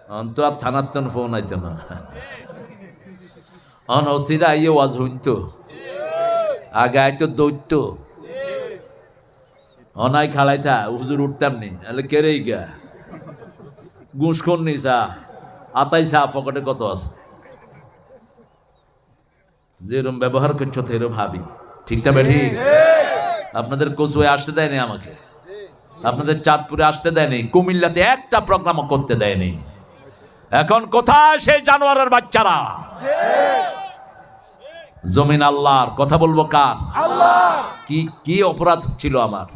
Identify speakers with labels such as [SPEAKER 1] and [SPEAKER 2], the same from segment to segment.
[SPEAKER 1] অন্ত আর থানার তেন ফোন আইতো না, অন ওসিরা আইয়ে ওয়াজ হইতো, আগে আইতো দৈত্য, অনাই খালাইতা হুজুর উঠতাম নি, তাহলে কেরেই গা ঘুষখোর নি চা আতাই চা পকেটে কত আছে, যেরম ব্যবহার করছো তো এরম ভাবি, ঠিক না ঠিক? আপনাদের কচুয়ে আসতে দেয়নি আমাকে, আপনাদের চাঁদপুরে আসতে দেয়নি, কুমিল্লাতে একটা প্রোগ্রামও করতে দেয়নি। এখন কোথায় সেই জানোয়ারের বাচ্চারা? জমিন আল্লাহর, কথা বলবো কার? কি কি অপরাধ ছিল আমার?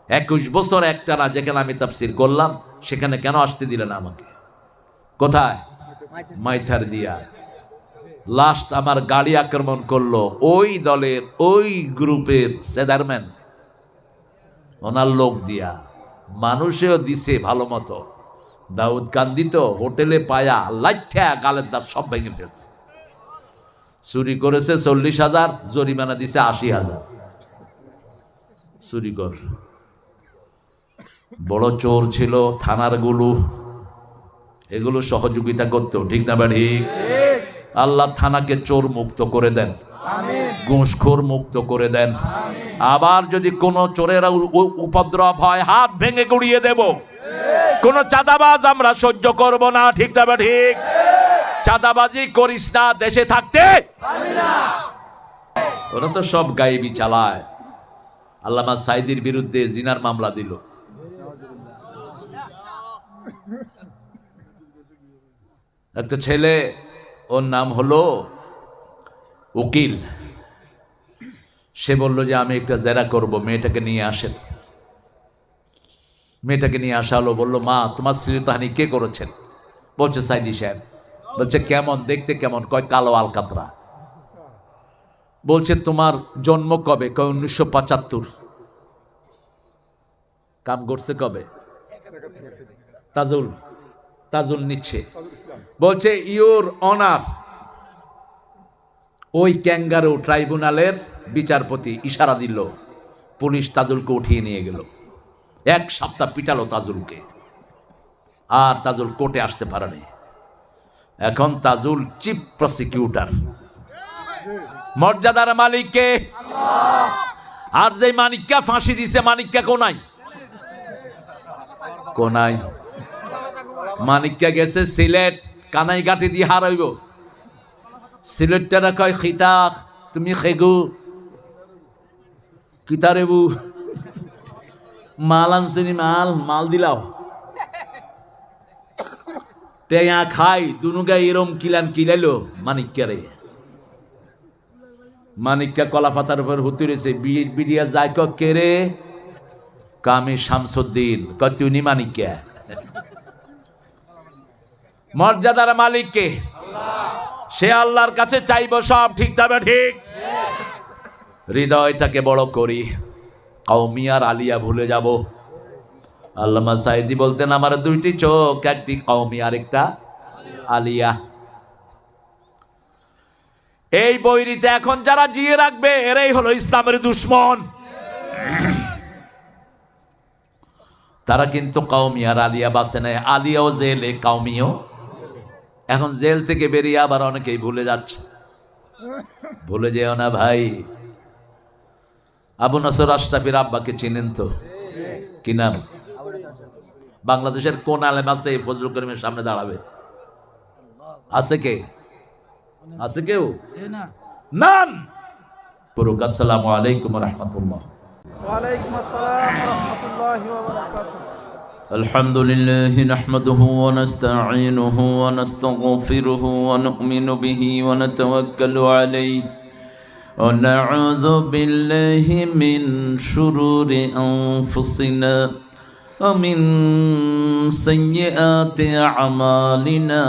[SPEAKER 1] 21 বছর একটানা যেখানে আমি তাফসীর করলাম, সেখানে কেন আসতে দিলেন আমাকে? কোথায়? মাইথার দিয়া। লাস্ট আমার গাড়ি আক্রমণ করলো ওই দলের ওই গ্রুপের চেয়ারম্যান, ওনার লোক দিয়া। মানুষেও দিছে ভালো মতো, দাউদ কান্দি তো হোটেলে পায়া লাইথা গালের দাঁত সব ভেঙে ফেলছে। চুরি করেছে 40,000, জরিমানা দিছে 80,000। চুরি কর, বড় চোর ছিল থানার গুলো, এগুলো সহযোগিতা করতো, ঠিক না ঠিক? আল্লাহ থানাকে চোর মুক্ত করে দেন, ঘুষখোর মুক্ত করে দেন। আবার যদি কোনো চোরের উপদ্রব হয়, হাত ভেঙে গুড়িয়ে দেব। কোন চাঁদাবাজ আমরা সহ্য করব না, ঠিক না ঠিক? চাঁদাবাজি করিস না, দেশে থাকতে ওরা তো সব গায়েবী চালায়। আল্লামা সাইদির বিরুদ্ধে জিনার মামলা দিল, একটা ছেলে, ওর নাম হলো উকিল, সে বলল যে আমি একটা জেরা করব, মেয়েটাকে নিয়ে আসেন। মেয়েটাকে নিয়ে আসা হলো, বললো মা তোমার শ্লীলতাহানি কে করেছেন? বলছে সাইদি সাহেব। বলছে কেমন দেখতে, কেমন? কয় কালো আলকাতরা। বলছে তোমার জন্ম কবে? কয় 1975। কাম করছে কবে? তাজুল, তাজুল নিচ্ছে। বলছে ইউর অনার, ওই ক্যাঙ্গারু ট্রাইব্যুনালের বিচারপতি ইশারা দিল, পুলিশ তাজুলকে উঠিয়ে নিয়ে গেল। 1 সপ্তাহ পিটালো তাজুলকে, আর তাজুল কোর্টে আসতে পারেনি। এখন তাজুল চিফ প্রসিকিউটর, মর্যাদার মালিককে। আর যে মানিককে ফাঁসি দিছে, মানিককে কোনাই কোনাই, মানিককে গেছে সিলেট, কানাই গাঁটি দিয়ে হারাইব। সিলেটটারা কয় খিতা, তুমি খেগু কিতা রেবু, মাল আনছিনি, মাল মাল দিলাও টেয়া খাই দুনুগা এরম কিলান কিলাইলো মানিককে রে। মানিককে কলা পাতার উপর হুতি রয়েছে, বিডিয়া যায় কে রে? কামি শামসুদ্দিন। কয় তুই মানিককে? মর্যাদার মালিককে, সে আল্লাহর কাছে চাইব সব, ঠিক তবে ঠিক। হৃদয়টাকে বড় করি, কওমিয়ার আলিয়া ভুলে যাব। আল্লামা সাইদি বলতেন আমার 2টি চোখ, একটি কওমি আর একটা আলিয়া। এই বৈরিতে এখন যারা জিয়ে রাখবে, এরাই হলো ইসলামের দুশ্মন। তারা কিন্তু কওমি আর আলিয়া বাসে নেয়, আলিয়াও জেলে, কওমিও। এখন জেল থেকে বেরিয়ে আবার অনেকেই ভুলে যাচ্ছে। ভুলে যেও না ভাই। আবু নসর আশরাফির আব্বাকে চিনেন তো? কি নাম? বাংলাদেশের কোন আলেম আছে ফজলুল করিমের সামনে দাঁড়াবে? আছে কে? আছে কেউ? নান। পুরো আসসালামু আলাইকুম রাহমাতুল্লাহ। ওয়া আলাইকুম আসসালাম ওয়া রাহমাতুল্লাহি ওয়া বারাকাতুহু। আলহামদুলিল্লাহ নাহমাদুহু ওয়া নাস্তাঈনুহু ওয়া নাস্তাগফিরুহু ওয়া নু'মিনু বিহি ওয়া নাতাওয়াক্কালু আলাইহি ওয়া নাউযু বিল্লাহি মিন শুরুরি আনফুসিনা ومن سيئات أعمالنا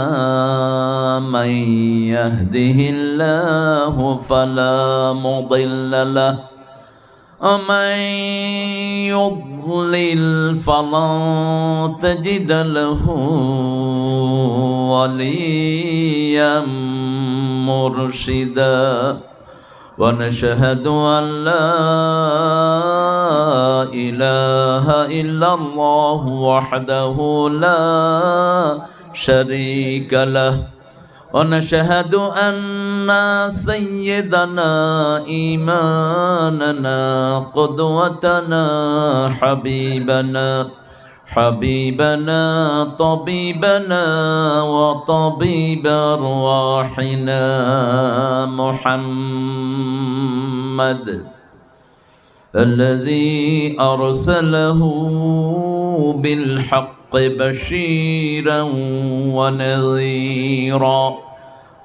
[SPEAKER 1] من يهده الله فلا مضل له ومن يضلل فلن تجد له وليا مرشدا ونشهد أن لا إله إلا الله وحده لا شريك له ونشهد أن سيدنا إمامنا قدوتنا حبيبنا طبيبنا وطبيب أرواحنا محمد الذي أرسله بالحق بشيرا ونذيرا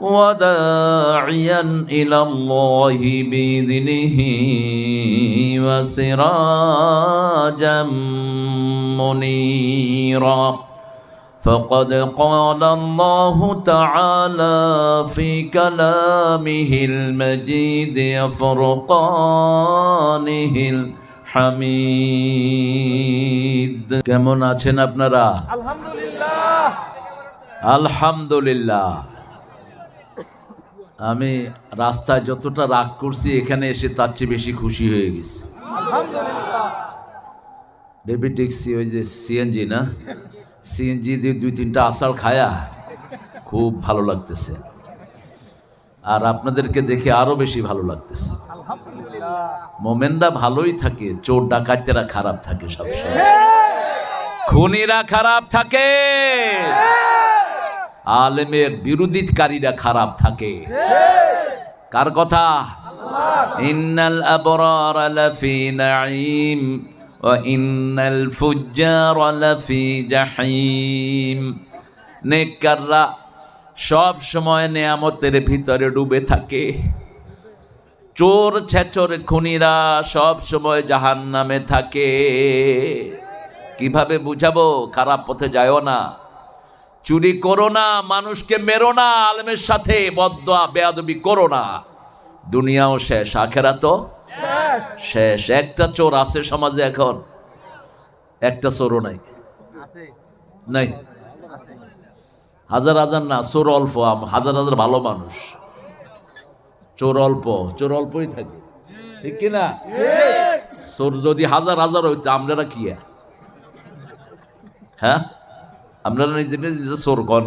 [SPEAKER 1] وداعيا إلى الله بإذنه وسراجا منيرا فقد قال الله تعالى في كلامه المجيد فرقانه الحميد কেমন আছেন আপনারা?
[SPEAKER 2] আলহামদুলিল্লাহ।
[SPEAKER 1] আলহামদুলিল্লাহ। আমি রাস্তায় যতটা রাগ করছি এখানে এসে তার চেয়ে বেশি খুশি হয়ে গেছি।
[SPEAKER 2] আলহামদুলিল্লাহ।
[SPEAKER 1] বেবি ট্যাক্সি, ওই যে সিএনজি না, সিএনজি দিয়ে 2-3টা আষাঢ় খায়া খুব ভালো লাগতেছে, আর আপনাদেরকে দেখে আরো বেশি ভালো লাগতেছে।
[SPEAKER 2] আলহামদুলিল্লাহ।
[SPEAKER 1] মোমেনরা ভালোই থাকে, চোর ডাকাতেরা খারাপ থাকে, সবসময় খুনিরা খারাপ থাকে, আলেমের বিরোধিতাকারীরা খারাপ থাকে। কার কথা? ইন্নাল আবরারা লাফি নাঈম ওয়া ইন্নাল ফুজ্জারা লাফি জাহিম। নেককাররা সব সময় নেয়ামতের ভিতরে ডুবে থাকে, চোর ছেচর খুনিরা সব সময় জাহান্নামে থাকে। কিভাবে বুঝাবো? খারাপ পথে যায়ও না, চুরি করো না, মানুষকে মেরো না, আলেমের সাথে বদদোয়া বেয়াদবি করো না। দুনিয়াও শেষ, আখেরাতও শেষ। একটা চোর আছে সমাজে এখন, একটা চোরও নাই, নাই। হাজার হাজার না, চোর অল্প, হাজার হাজার ভালো মানুষ, চোর অল্প, চোর অল্পই থাকে, ঠিক কিনা? চোর যদি হাজার হাজার হইতো আপনারা কি, হ্যাঁ আপনারা নিজে নিজে চোর কন?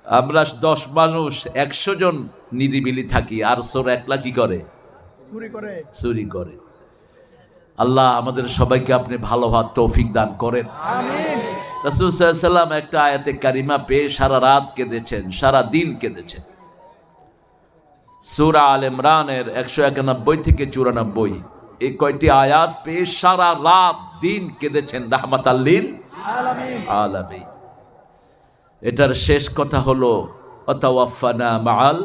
[SPEAKER 1] আমরা 10 মানুষ 100 জন নিরিবিলি থাকি, আর চোর একলা কি করে? চুরি করে। আল্লাহ আমাদের সবাইকে আপনি ভালো হওয়ার তৌফিক দান করেন। রাসূল সাল্লাল্লাহু আলাইহি ওয়াসাল্লাম একটা আয়াতে কারিমা পেয়ে সারা রাত কেঁদেছেন, সারা দিন কেঁদেছেন। সূরা আল ইমরানের 191 থেকে 94 এই কয়টি আয়াত পেয়ে সারা রাত দিন কেঁদেছেন রাহমাতাল লিল আলামিন। এটার শেষ কথা হলো ওয়াতাওয়াফানা মাআল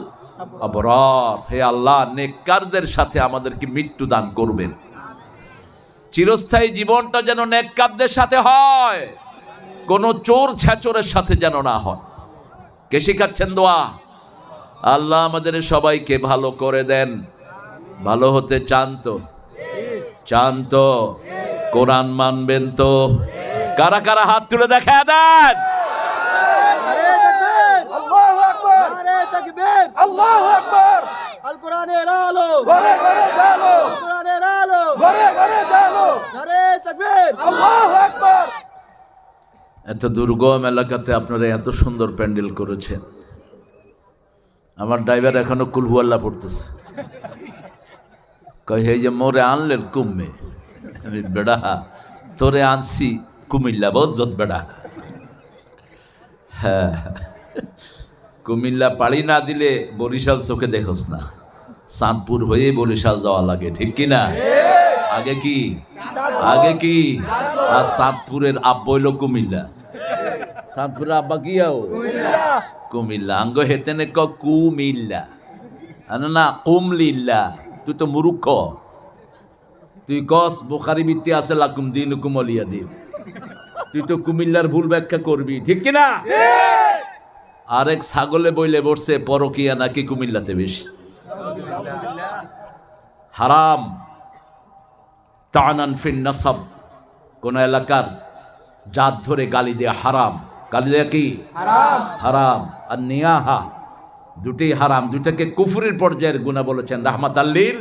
[SPEAKER 1] আবরার। হে আল্লাহ, নেককারদের সাথে আমাদেরকে মৃত্যু দান করবেন। চিরস্থায়ী জীবনটা যেন নেককারদের সাথে হয়, কোনো চোর ছেচরের সাথে যেন না হয়। কে শিখাচ্ছেন দোয়া? আল্লাহ আমাদের সবাইকে ভালো করে দেন। ভালো হতে চান তো? চান তো? কোরআন মানবেন তো? কারা কারা হাত তুলে দেখা দেন?
[SPEAKER 2] আল্লাহু আকবার। নারে তাকবীর। আল্লাহু আকবার। আল কোরআনের আলো ঘরে ঘরে জ্বালো, কোরআনের আলো ঘরে ঘরে জ্বালো, নারে তাকবীর। আল্লাহু আকবার।
[SPEAKER 1] এত দুর্গম এলাকাতে আপনারা এত সুন্দর প্যান্ডেল করেছেন। আমার ড্রাইভার এখনো কুল হু আল্লাহ পড়তেছে, কই হে যে মোরে আনলেন কুম্মে। বেড়া তোরে আনছি কুমিল্লা, বজ্জত বেড়া। হ্যাঁ, কুমিল্লা পাড়ি না দিলে বরিশাল চোখে দেখোস না, চাঁদপুর হয়ে বরিশাল যাওয়া লাগে, ঠিক কিনা? আগে কি আর চাঁদপুরের আব্বা হইল কুমিল্লা, চাঁদপুরের আব্বা কি কুমিল্লা। আঙ্গ হেতেনে কুমিল্লা না কুমলিল্লা। তুই তো মুরুক্ষ, তুই কস বুখারি ভিত্তি আছে লাকুম দিন কুমলিয়া দিন, তুই তো কুমিল্লার ভুল ব্যাখ্যা করবি, ঠিক কিনা? আরেক ছাগলে বইলে বসছে পরকিয়া নাকি কুমিল্লাতে বেশি। হারাম তানান ফিন নাসাব, কোন এলাকার জাত ধরে গালি দেয়া হারাম। গালি দেয়া কি হারাম? আর নিয়াহা, দুটি হারাম, দুটাকে কুফরির পর্যায়ের গুনাহ বলেছেন রাহমাতাল লিল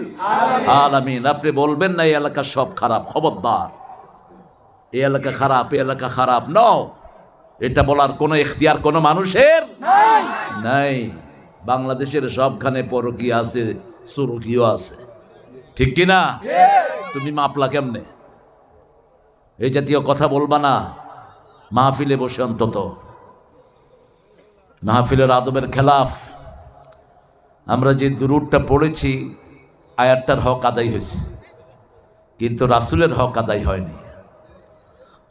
[SPEAKER 1] আলামিন। আপনি বলবেন না এই এলাকা সব খারাপ, খবরদার, এই এলাকা খারাপ, এই এলাকা খারাপ। নো, এটা বলার কোনো এখতিয়ার কোনো মানুষের নাই। বাংলাদেশের সবখানে পরকীয়া আছে, সুরকীয় আছে, ঠিক কিনা? তুমি মাপলা কেমনে? এই জাতীয় কথা বলবা না মাহফিলে বসে। অন্তত মাহফিলের আদবের খেলাফ। আমরা যে দুরূদটা পড়েছি, আয়াতটার হক আদায় হয়েছে, কিন্তু রাসূলের হক আদায় হয়নি।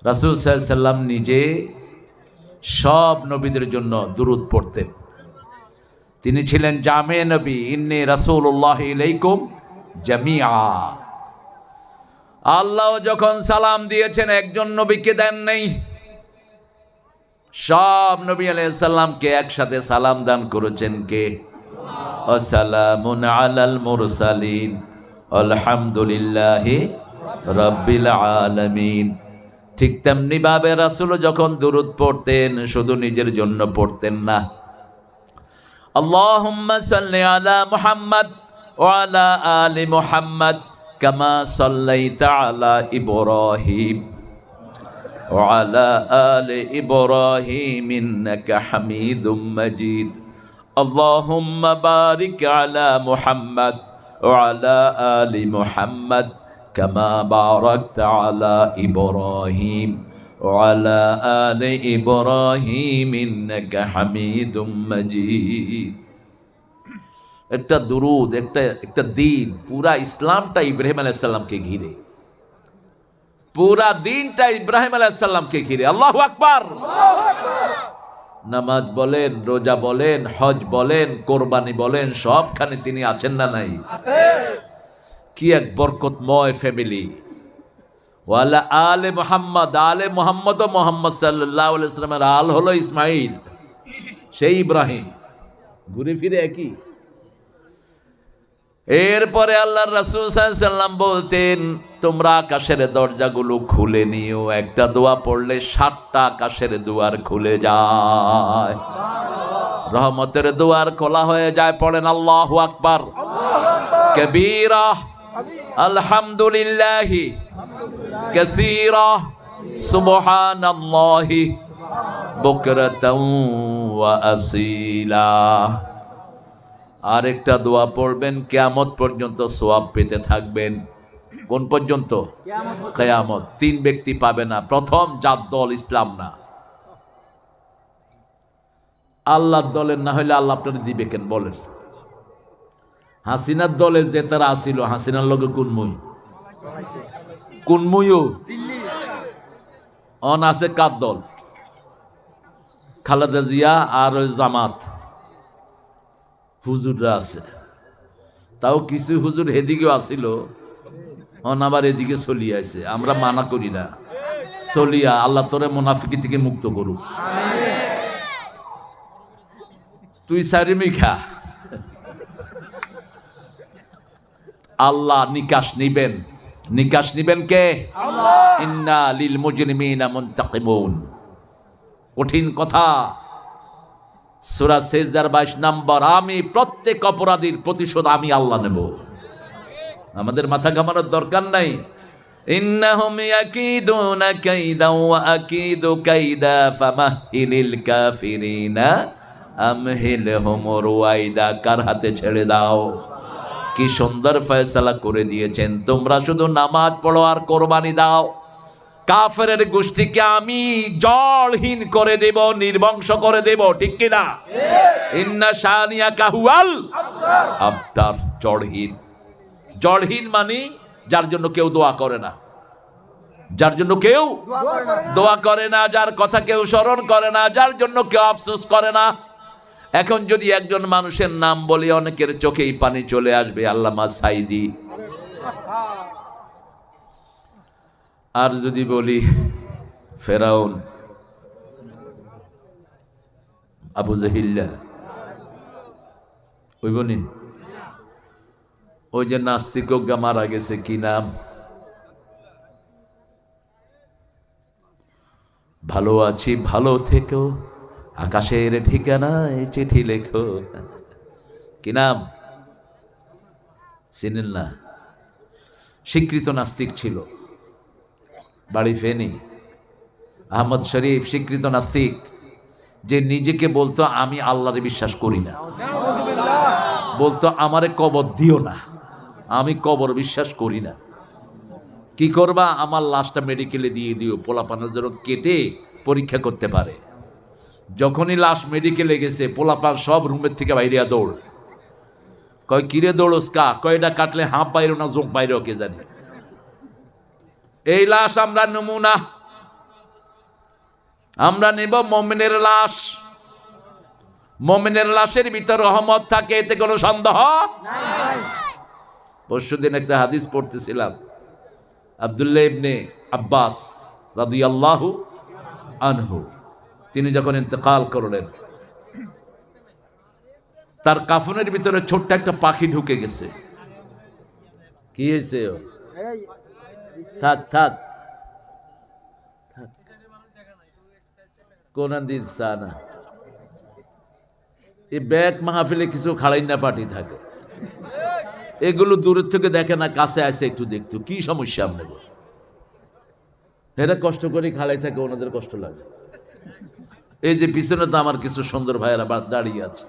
[SPEAKER 1] রাসূল সাল্লাল্লাহু আলাইহি সাল্লাম নিজে সব নবীদের জন্য দুরূদ পড়তেন। তিনি ছিলেন জামে নবী, ইন্নী রাসূলুল্লাহ ইলাইকুম জামিআ। আল্লাহ যখন সালাম দিয়েছেন একজন নবীকে দেন নাই, সব নবী আলাইহিস সালামকে একসাথে সালাম দান করেছেন কে? আসসালামুন আলাল মুরসালিন আলহামদুলিল্লাহি রাব্বিল আলামিন। ঠিক তেমনি ভাবে রাসূল যখন দুরূদ পড়তেন শুধু নিজের জন্য পড়তেন না। আল্লাহুম্মা সাল্লি আলা মুহাম্মাদ ওয়া আলা আলি মুহাম্মাদ কামা সাল্লাইতা আলা ইব্রাহিম ওয়া আলা আলি ইব্রাহিম ইন্নাকা হামিদুম মাজিদ। আল্লাহুম্মা বারিক আলা মুহাম্মাদ ওয়া আলা আলি মুহাম্মাদ কামা বারাকতা আলা ইব্রাহিম ওয়া আলা আলি ইব্রাহিম ইন্নাকা হামিদুম মাজিদ। একটা দুরূদ, একটা দিন, পুরা ইসলামটা ইব্রাহিম আলাইহিস সালামকে ঘিরে, পুরা দিনটা ইব্রাহিম আলাইহিস সালামকে ঘিরে। আল্লাহু আকবার। নামাজ বলেন, রোজা বলেন, হজ বলেন, কোরবানি বলেন, সবখানে তিনি আছেন না নাই? কি এক বরকতময় ফ্যামিলি। ওয়ালা আলে মুহাম্মদ, আলে মুহাম্মদ ও মুহাম্মদ সাল্লাল্লাহু আলাইহি ওয়াসাল্লামের আল হলো ইসমাইল, সেই ইব্রাহিম, ঘুরে ফিরে একই। এরপরে আল্লাহর রাসূল সাল্লাল্লাহু আলাইহি ওয়াসাল্লাম বলতেন, তোমরা আকাশের দরজাগুলো খুলে নিও। একটা দোয়া পড়লে 7টা আকাশের দুয়ার খুলে যায়, রহমতের দুয়ার খোলা হয়ে যায়। পড়েন আল্লাহু আকবার কবীরা আলহামদুলিল্লাহি কাসীরা সুবহানাল্লাহি বুকরাতাও ওয়া আসীলা। আরেকটা দোয়া পড়বেন, কিয়ামত পর্যন্ত সওয়াব পেতে থাকবেন। কোন পর্যন্ত? কিয়ামত। 3 ব্যক্তি পাবে না। প্রথম, যার দল ইসলাম না। আল্লাহর দলের না হইলে আল্লাহ আপনার দিবে কেন বলেন? হাসিনার দলে যে তারা আসিল, হাসিনার লগে কুনমুইও অন আছে কার দল? খালেদা জিয়া আর ওই জামাত হুজুররা আছে। তাও কিছু হুজুর এদিকেও আসিল, অন আবার এদিকে চলিয়ে আছে। আমরা মানা করি না, চলিয়া আল্লাহ তোরে মুনাফিকি থেকে মুক্ত করুক। তুই সারিমি খা, আল্লাহ নিকাশ নিবেন। নিকাশ নিবেন কে? ইন্না লিল মুজরিমিনা মুনতাকিমুন। কঠিন কথা। সূরা সেজদার 22 নম্বর। আমি প্রত্যেক অপরাধীর প্রতিশোধ আমি আল্লাহ নেব। আমাদের মাথা ঘামানোর দরকার নাই। ইন্নাহুম ইয়াকিদুনা কাইদা ওয়া আকিদু কাইদা ফামাহিলিল কাফিরিনা আমহিলহুম রুয়াইদা। কার হাতে ছেড়ে দাও। কি সুন্দর ফয়সালা করে দিয়েছেন, তোমরা শুধু নামাজ পড়ো আর কোরবানি দাও। কাফেরের গোষ্ঠীকে আমি জড়হীন করে দেব, নির্বংশ করে দেব, ঠিক কিনা? ইন্না শানিয়াকা হুয়াল আবতার। জড়হীন, জড়হীন মানে যার জন্য কেউ দোয়া করে না, যার জন্য কেউ দোয়া করে না, যার কথা কেউ স্মরণ করে না, যার জন্য কেউ আফসোস করে না। এখন যদি একজন মানুষের নাম বলি, অনেকের চোখেই পানি চলে আসবে। আল্লামা সাইদি। আর যদি বলি ফেরাউন, আবু জাহিল্লা, ওই বনি, ওই যে নাস্তিক মারা গেছে, কি নাম? ভালো আছি, ভালো থেকো, আকাশের ঠিকানায় চিঠি লেখো। কি নাম? চিনেন না? স্বীকৃত নাস্তিক ছিল, বাড়ি ফেনি। আহমদ শরীফ স্বীকৃত নাস্তিক, যে নিজেকে বলতো আমি আল্লাহরে বিশ্বাস করি না, বলতো আমারে কবর দিও না, আমি কবর বিশ্বাস করি না। কি করবা, আমার লাশটা মেডিকেলে দিয়ে দিও, পোলাপানের জন্য কেটে পরীক্ষা করতে পারে। যখনই লাশ মেডিকেলে গেছে, পোলাপান সব রুমের থেকে বাইরিয়া দৌড়। কয় কিরে দৌড়স কা? কয়টা কাটলে হাঁপ বাইরো না জোঁক বাইরো কে জানি। এই লাশ আমরা নমুনা, আমরা নেব মুমিনের লাশ। মুমিনের লাশের ভিতর রহমত থাকে, এতে কোনো সন্দেহ নাই। পরশুদিন একটা হাদিস পড়তেছিলাম, আব্দুল্লাহ ইবনে আব্বাস রাদিয়াল্লাহু আনহু, তিনি যখন ইন্তেকাল করলেন, তার কাফনের ভিতরে ছোট্ট একটা পাখি ঢুকে গেছে। কি হয়েছে? থাক থাক কোন দিন না, এই ব্যাগ মাহফিলে কিছু খাড়াই না পাটি থাকে, এগুলো দূরের থেকে দেখে না, কাছে আসে একটু দেখতো কি সমস্যা। আপনার এরা কষ্ট করে খালাই থাকে, ওনাদের কষ্ট লাগে। এই যে পিছনে তো আমার কিছু সুন্দর ভাইয়েরা দাঁড়িয়ে আছে,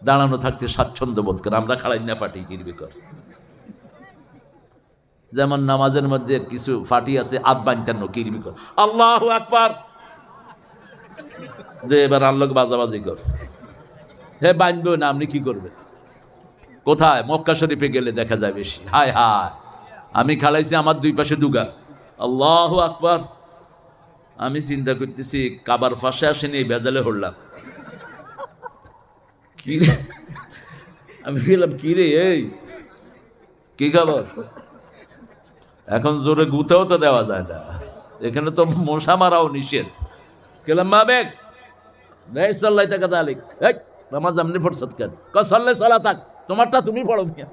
[SPEAKER 1] দাঁড়ানো থাকতে স্বাচ্ছন্দ্য বোধ করে, আমরা খাড়াই না পাটি কিরবি কর। যেমন নামাজের মধ্যে কিছু ফাটি আছে, আধ বাঞ্চান্ন কিরবি কর, আল্লাহু আকবার, যে এবার আল্লাহ বাজাবাজি কর। হে বাঁধবে না, আপনি কি করবেন? কোথায়? মক্কা শরীফে গেলে দেখা যায় বেশি। হায় হায়, আমি খাড়াইছি, আমার দুই পাশে দুগা, আল্লাহু আকবার। আমি চিন্তা করতেছি কাবার ফাঁসে আসেনি, ভেজালে হরলাম। কি রে, আমি গেলাম কি রে, এই কি খবর? এখন জোরে গুতাও তো দেওয়া যায় না, এখানে তো মশা মারাও নিষেধ। গেলাম মা বেগ সাল্লাই টাকা দালিক, নামাজ আমনি ফরসত কেন? সাল্লে সালা থাক, তোমারটা তুমি পড়ো মিয়া।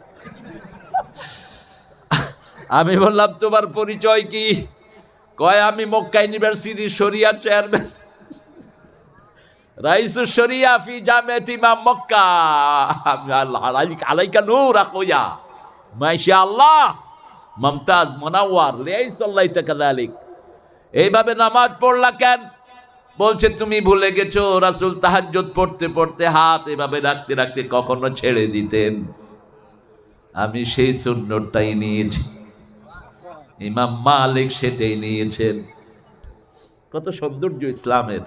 [SPEAKER 1] আমি বললাম তোমার পরিচয় কি? কয় আমি মক্কা ইউনিভার্সিটির শরিয়া চেয়ারম্যান, রাইসুস শরিয়া ফি জামিয়াত ইমাম মক্কা। আলাইকা নূর আকুয়া, মাশাআল্লাহ, মুমতাজ, মুনাওয়ার, লাইসাল্লাইতা কাযালিক। এইভাবে নামাজ পড়লা কেন? বলছে তুমি ভুলে গেছো, রাসূল তাহাজ্জুদ পড়তে পড়তে হাত এভাবে রাখতে রাখতে কখনো ছেড়ে দিতেন। আমি সেই সুন্নতটাই নিয়েছি, ইমাম মালিক সেটাই নিয়েছেন। কত সৌন্দর্য ইসলামের।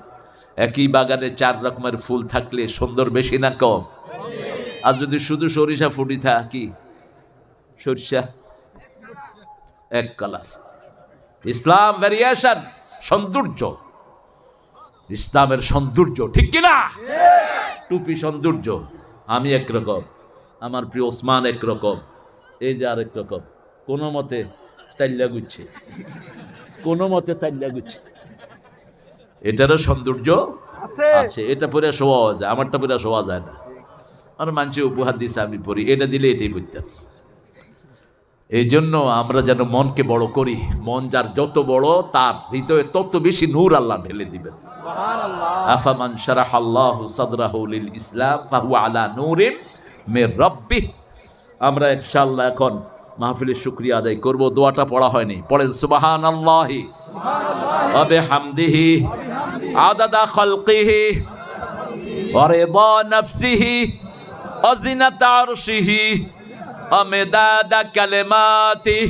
[SPEAKER 1] একই বাগানে 4 রকমের ফুল থাকলে সুন্দর বেশি না কম? আর যদি শুধু সরিষা ফুটি থাকি, সরিষা এক কালার। ইসলাম ভ্যারিয়েশন, সৌন্দর্য, ইসলামের সৌন্দর্য, ঠিক কিনা? টুপি সৌন্দর্য, আমি একরকম, আমার প্রিয় ওসমান একরকম, এই যে আরেক রকম, কোনো মতে তাইল্লা গুচ্ছে, কোনো মতে তাইল্লা গুচ্ছে। এটারও সৌন্দর্য আছে, এটা পরে শোয়া যায়, আমারটা পরে শোয়া যায় না। আর মানুষ উপহার দিছে, আমি পড়ি, এটা দিলে এটাই পড়তাম। এই জন্য আমরা যেন মনকে বড় করি। মন যার যত বড়, তার হৃদয়ে তত বেশি নূর আল্লাহ ঢেলে দিবেন। আফামান শারাহাল্লাহু সাদরাহু লিল ইসলাম ফাহুয়া আলা নূরিন মির রাব্বিহ। আমরা ইনশাআল্লাহ এখন মাহফিলের শুকরিয়া আদায় করব। দোয়াটা পড়া হয়নি, পড়েন সুবহানাল্লাহি ওয়া বিহামদিহি আদাদা খালকিহি ওয়া রিদা নাফসিহি ওয়া জিনাতা আরশিহি ওয়া মিদাদা কালিমাতিহি।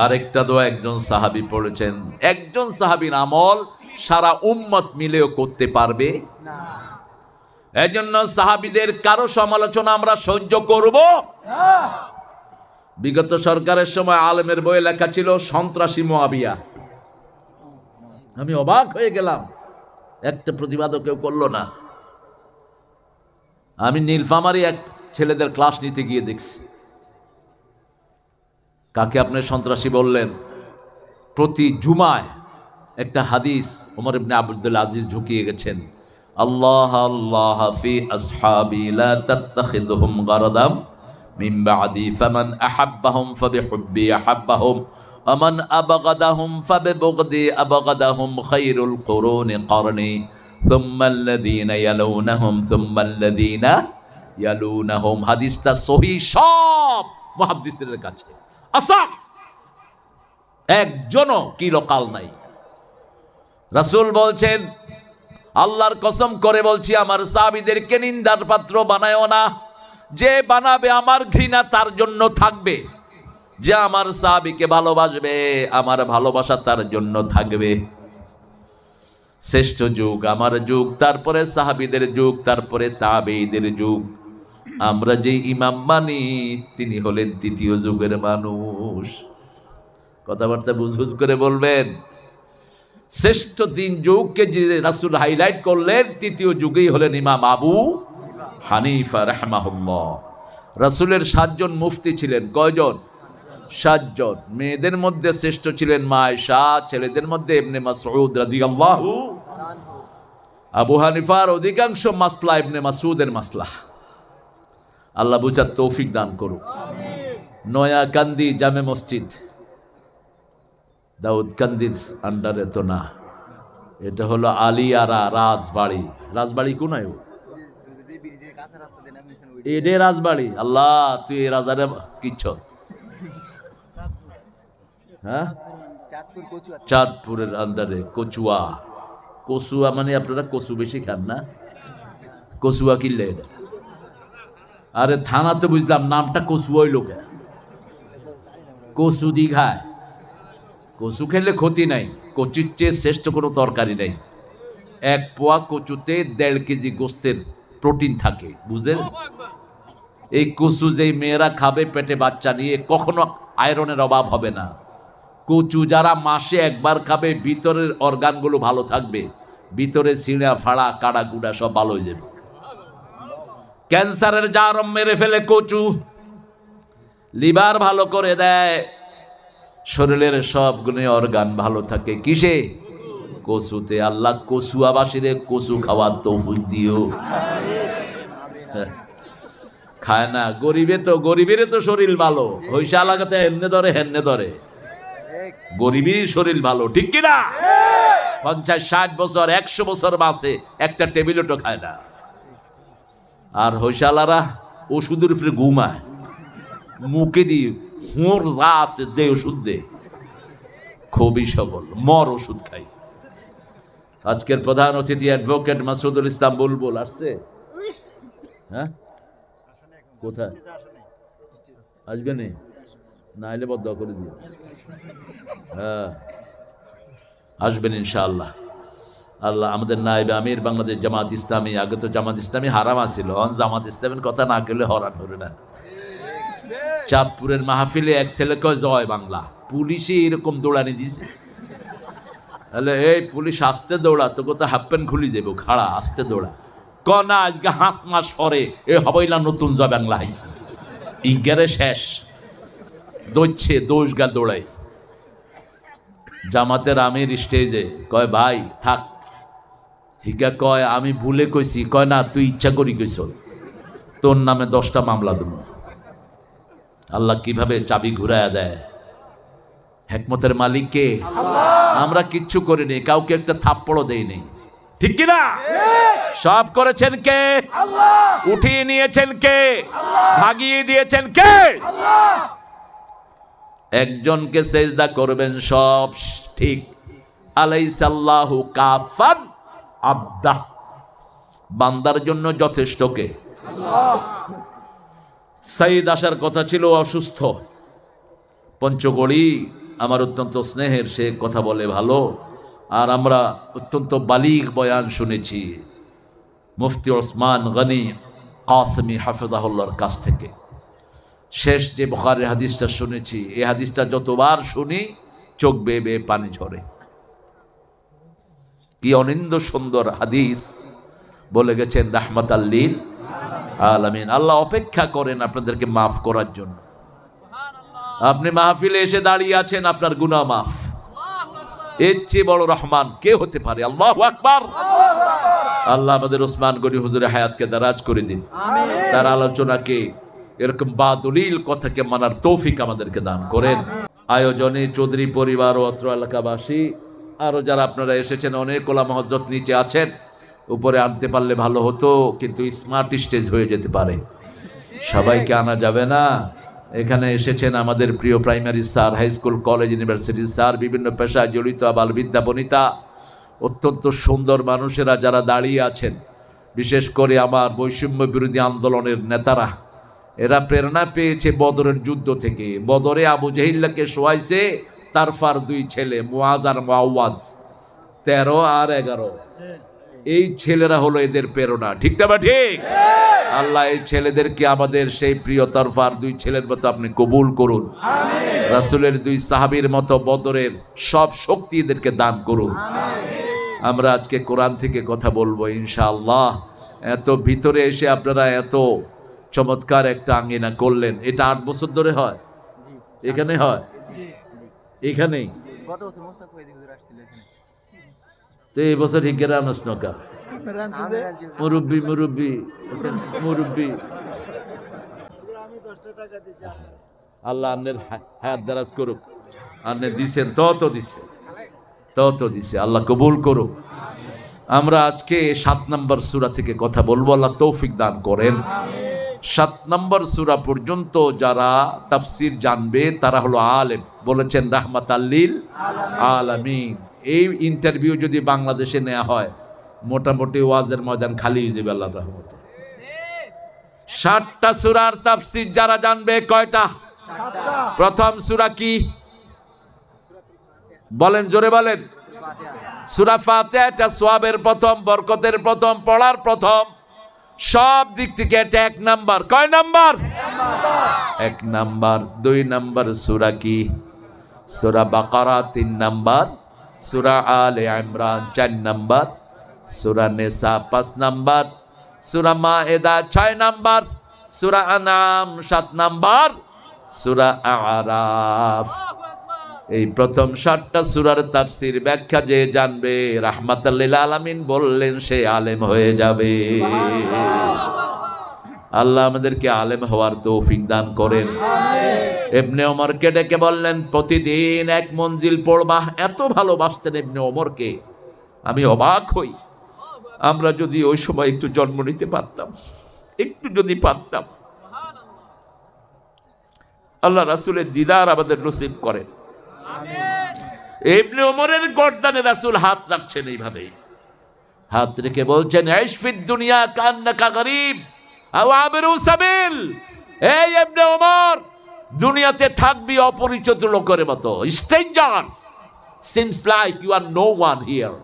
[SPEAKER 1] আরেকটা দোয়া একজন সাহাবী পড়েছেন, একজন সাহাবীর আমল সারা উম্মত মিলেও করতে পারবে না। এজন্য সাহাবীদের কারো সমালোচনা আমরা সহ্য করব না। বিগত সরকারের সময় আলেমের বই লেখা ছিল সন্ত্রাসী মুআবিয়া। আমি অবাক হয়ে গেলাম, একটা প্রতিবাদও কেউ করলো না। আমি নীলফামারী এক ছেলেদের ক্লাস নিতে গিয়ে দেখছি, কাকে আপনি সন্ত্রাসী বললেন? প্রতি জুমায় একটা হাদিস ওমর ইবনে আব্দুল আজিজ ঢুকিয়ে গেছেন, আল্লাহ আল্লাহ ফি আসহাবি লা তাত্তাখিযুহুম গারাদাম মিন বাদি ফামান আহাব্বাহুম ফাবিহুব্বি আহাব্বাহুম ওয়া মান আবগাদাহুম ফাবিবুগদি আবগাদাহুম খায়রুল কুরুনি করনি সুম্মা আল্লাযীনা ইয়ালুনাহুম সুম্মা আল্লাযীনা ইয়ালুনাহুম। হাদিসটা সহিহ সব মুহাদ্দিসের কাছে, আসাহ, একজনও কি লোকাল নাই। রাসূল বলছেন, আল্লাহর কসম করে বলছি, আমার সাহাবীদেরকে নিন্দার পাত্র বানায়ও না। যে বানাবে আমার ঘৃণা তার জন্য থাকবে, যে আমার সাহাবীকে ভালোবাসবে আমার ভালোবাসা তার জন্য থাকবে। শ্রেষ্ঠ যুগ আমার যুগ, তারপরে সাহাবীদের যুগ, তারপরে তাবেঈদের যুগ। আমরা যে ইমাম মানি তিনি হলেন তৃতীয় যুগের মানুষ। কথাবার্তা বুঝবুঝ করে বলবেন। শ্রেষ্ঠ তিন যুগকে যে রাসূল হাইলাইট করলেন, তৃতীয় যুগেই হলেন ইমাম আবু হানিফা রাহমাহুল্লাহ। রাসূলের 7 জন মুফতি ছিলেন। কয়জন? 7 জন। মেয়েদের মধ্যে শ্রেষ্ঠ ছিলেন মা আয়েশা, ছেলেদের মধ্যে ইবনে মাসউদ রাদিয়াল্লাহু। আবু হানিফার অধিকাংশ মাসলা ইবনে মাসউদের মাসলা। আল্লাহ বুঝার তৌফিক দান করুক। নয়া কান্দি জামে মসজিদ, দাউদকান্দির আন্ডারে তো না, এটা হলো আলিয়ারা রাজবাড়ি। রাজবাড়ি কোনায়? এডে রাজবাড়ি। আল্লাহ, তুই এই রাজারে কিচ্ছ। হ্যাঁ, চাঁদপুরের আন্ডারে কচুয়া। কচুয়া মানে আপনারা কচু বেশি খান না? কচুয়া কিনলে এটা? আরে থানা তো বুঝলাম, নামটা কচুয়াই লোকে। কচু দি খায়। কচু খেলে ক্ষতি নাই, কচুর চেয়ে শ্রেষ্ঠ কোনো তরকারি নাই। 1 পোয়া কচুতে 1.5 কেজি গোস্তের প্রোটিন থাকে, বুঝলেন? এই কচু যেই মেয়েরা খাবে পেটে বাচ্চা নিয়ে, কখনো আয়রনের অভাব হবে না। কচু যারা মাসে একবার খাবে, ভিতরের অর্গানগুলো ভালো থাকবে, ভিতরে ছিঁড়া ফাড়া কাড়া কুড়া সব ভালো হয়ে যাবে। ক্যান্সারের জারম মেরে ফেলে কচু, লিভার ভালো করে দেয়, শরীরের সব গুণে অর্গান ভালো থাকে। কিসে? কচুতে। আল্লাহ কচুয়াবাসীরে কচু খাওয়ার তৌফিক দিও। খায় না গরিবের তো শরীর ভালো, হইসা লাগাতে হেন্নে ধরে হেন্নে ধরে। গরিবের শরীর ভালো, ঠিক কিনা? 50-60 বছর 100 বছর বাঁচে, একটা টেবিলও খায় না। আর হইসালারা ওষুধের উপরে ঘুমায়, মুখে দিয়ে হুঁর যা আছে দে ওষুধ দে, খুবই সবল, মর ওষুধ খাই। আজকের প্রধান অতিথি অ্যাডভোকেট মাসুদুল ইসলাম বুলবুল আসছে। হ্যাঁ, কোথায় আসবে? না এলে বদ্ধ করে দিও। হ্যাঁ, আসবেন ইনশাআল্লাহ। আল্লাহ আমাদের নায়েবে আমির বাংলাদেশ জামাত ইসলামী। আগে তো জামাত ইসলামী হারাম আছিল, জামাত ইসলামের কথা না গেলে হরান হরে না। চাঁদপুরের মাহফিলে এক ছেলে কয় জয় বাংলা, পুলিশে এরকম দৌড়ানি দিছে। তাহলে এই পুলিশ আসতে দৌড়া, তোকে তো হাফ প্যান্ট খুলি দেবো, খাড়া আসতে দৌড়া। না আজকে 5 মাস পরে এ হবইলা নতুন জয় বাংলা হাইছে, ইগারে শেষ দৌড়ছে, দোষ গা দৌড়াই। জামাতের আমির স্টেজে কয় ভাই থাক, হিগা কয় আমি ভুলে কইছি, কয় না তুই ইচ্ছা করি কইস, তোর নামে 10টা মামলা দেব। আল্লাহ কিভাবে চাবি ঘুরায়া দেয়। হেকমতের মালিক কে? আমরা কিচ্ছু করিনি, কাউকে একটা থাপ্পড়ও দেইনি, ঠিক কিনা? সব করেছেন কে? উঠিয়ে নিয়েছেন কে? ভাগিয়ে দিয়েছেন কে? একজনকে সেজদা করবেন, সব ঠিক। আলাইসাল্লাহু কাফান আবদা, বান্দার জন্য যথেষ্ট কে? সাইদ আসার কথা ছিল, অসুস্থ। পঞ্চগড়ি আমার অত্যন্ত স্নেহের, সে কথা বলে ভালো। আর আমরা অত্যন্ত বালিগ বয়ান শুনেছি মুফতি ওসমান গনি কাসমি হাফেজাহুল্লাহর কাছ থেকে। শেষ যে বুখারীর হাদিসটা শুনেছি, এই হাদিসটা যতবার শুনি চোখ বেয়ে বেয়ে পানি ঝরে। কি অনিন্দ সুন্দর হাদিস বলে গেছেন রাহমাতাল লিল আলামিন। আল্লাহ অপেক্ষা করেন আপনাদেরকে মাফ করার জন্য। আপনি মাহফিলে এসে দাঁড়িয়ে আছেন, আপনার গুনাহ মাফ। এর চেয়ে বড় রহমান কে হতে পারে? আল্লাহু আকবার। আল্লাহ আমাদের ওসমান গনি হুজুরের হায়াতকে দারাজ করে দিন, তার আলোচনাকে এরকম বাদলিল কথাকে মানার তৌফিক আমাদেরকে দান করেন। আয়োজনে চৌধুরী পরিবার ও অত্র এলাকাবাসী, আরও যারা আপনারা এসেছেন, অনেক ওলামা হযরত নিচে আছেন, উপরে আনতে পারলে ভালো হতো, কিন্তু স্মার্ট স্টেজ হয়ে যেতে পারে, সবাইকে আনা যাবে না। এখানে এসেছেন আমাদের প্রিয় primary sir, high school, college, ইউনিভার্সিটির স্যার, বিভিন্ন পেশায় জড়িত আবাল বিদ্যা বনিতা, অত্যন্ত সুন্দর মানুষেরা যারা দাঁড়িয়ে আছেন, বিশেষ করে আমার বৈষম্য বিরোধী আন্দোলনের নেতারা, এরা প্রেরণা পেয়েছে বদরের যুদ্ধ থেকে। বদরে আবু জাহিল্লাকে শোয়াইছে তারফার দুই ছেলে মুআজ আর মুআওয়াজ, 13 আর 11। এই ছেলেরা হলো এদের প্রেরণা, ঠিক না? ঠিক। আল্লাহ এই ছেলেদেরকে আমাদের সেই প্রিয় তরফার দুই ছেলের মতো আপনি কবুল করুন। রাসূলের দুই সাহাবীর মতো বদরের সব শক্তি এদেরকে দান করুন। আমরা আজকে কোরআন থেকে কথা বলবো ইনশাআল্লাহ। এত ভিতরে এসে আপনারা এত চমৎকার একটা আঙ্গিনা করলেন। এটা 8 বছর ধরে হয়, এখানে হয়, এখানেই।
[SPEAKER 2] গত বছর মোস্তাক ভাই হুজুর আসছিল এখানে।
[SPEAKER 1] তো এই বছর হিগেরা আনস নকা মুরব্বি মুরব্বি মুরব্বি। আল্লাহ আন্নের হায়াত দারাজ করুক। আন্নে দিছেন তত দিছে, আল্লাহ কবুল করুক। আমরা আজকে 7 নম্বর সূরা থেকে কথা বলবো, আল্লাহ তৌফিক দান করেন। 7 নম্বর সূরা পর্যন্ত যারা তাফসীর জানবে তারা হলো আলেম। বলেছেন রাহমাতাল লিল আলামিন। এই ইন্টারভিউ যদি বাংলাদেশে নেওয়া হয়, মোটামুটি ওয়াজের ময়দান খালি হয়ে যাবে আল্লাহর রহমতে। 7টা সূরার তাফসীর যারা জানবে, কয়টা? প্রথম সূরা কি বলেন, জোরে বলেন। সূরা ফাতিহা। এটা সওয়াবের প্রথম, বরকতের প্রথম, পড়ার প্রথম, সব দিক থেকে এটা 1 নাম্বার। কয় নাম্বার? 1 নাম্বার। 2 নাম্বার সূরা কি? সূরা বাকারা 3 নাম্বার, সূরা আলে ইমরান 4 নাম্বার, সূরা নিসা 5 নাম্বার, সূরা মায়েদা 6 নাম্বার, সূরা আনআম 7 নাম্বার, সূরা আরাফ। এই প্রথম 7টা সূরার তাফসীর ব্যাখ্যা যে জানবে, রাহমাতাল লিল আলামিন বললেন সে আলেম হয়ে যাবে। আল্লাহ আমাদেরকে আলেম হওয়ার তৌফিক দান করেন। ইবনে ওমরকে ডেকে বললেন প্রতিদিন 1 মঞ্জিল পড়বা। এত ভালোবাসতেন ইবনে ওমরকে, আমি অবাক হই। আমরা যদি ওই সময় একটু জন্ম নিতে পারতাম, একটু যদি পারতাম। আল্লাহ রাসূলের দিদার আমাদের নসিব করেন। ইবনে ওমরের গর্দানে রাসূল হাত রাখছেন, এইভাবে হাত রেখে বলছেন আইশ ফিদ দুনিয়া কান্নাকা গরীব আও আবিরু সাবিল। এই ইবনে ওমর, দুনিয়াতে থাকবি অপরিচিত লোকের মতো, stranger. Seems like you are no one here.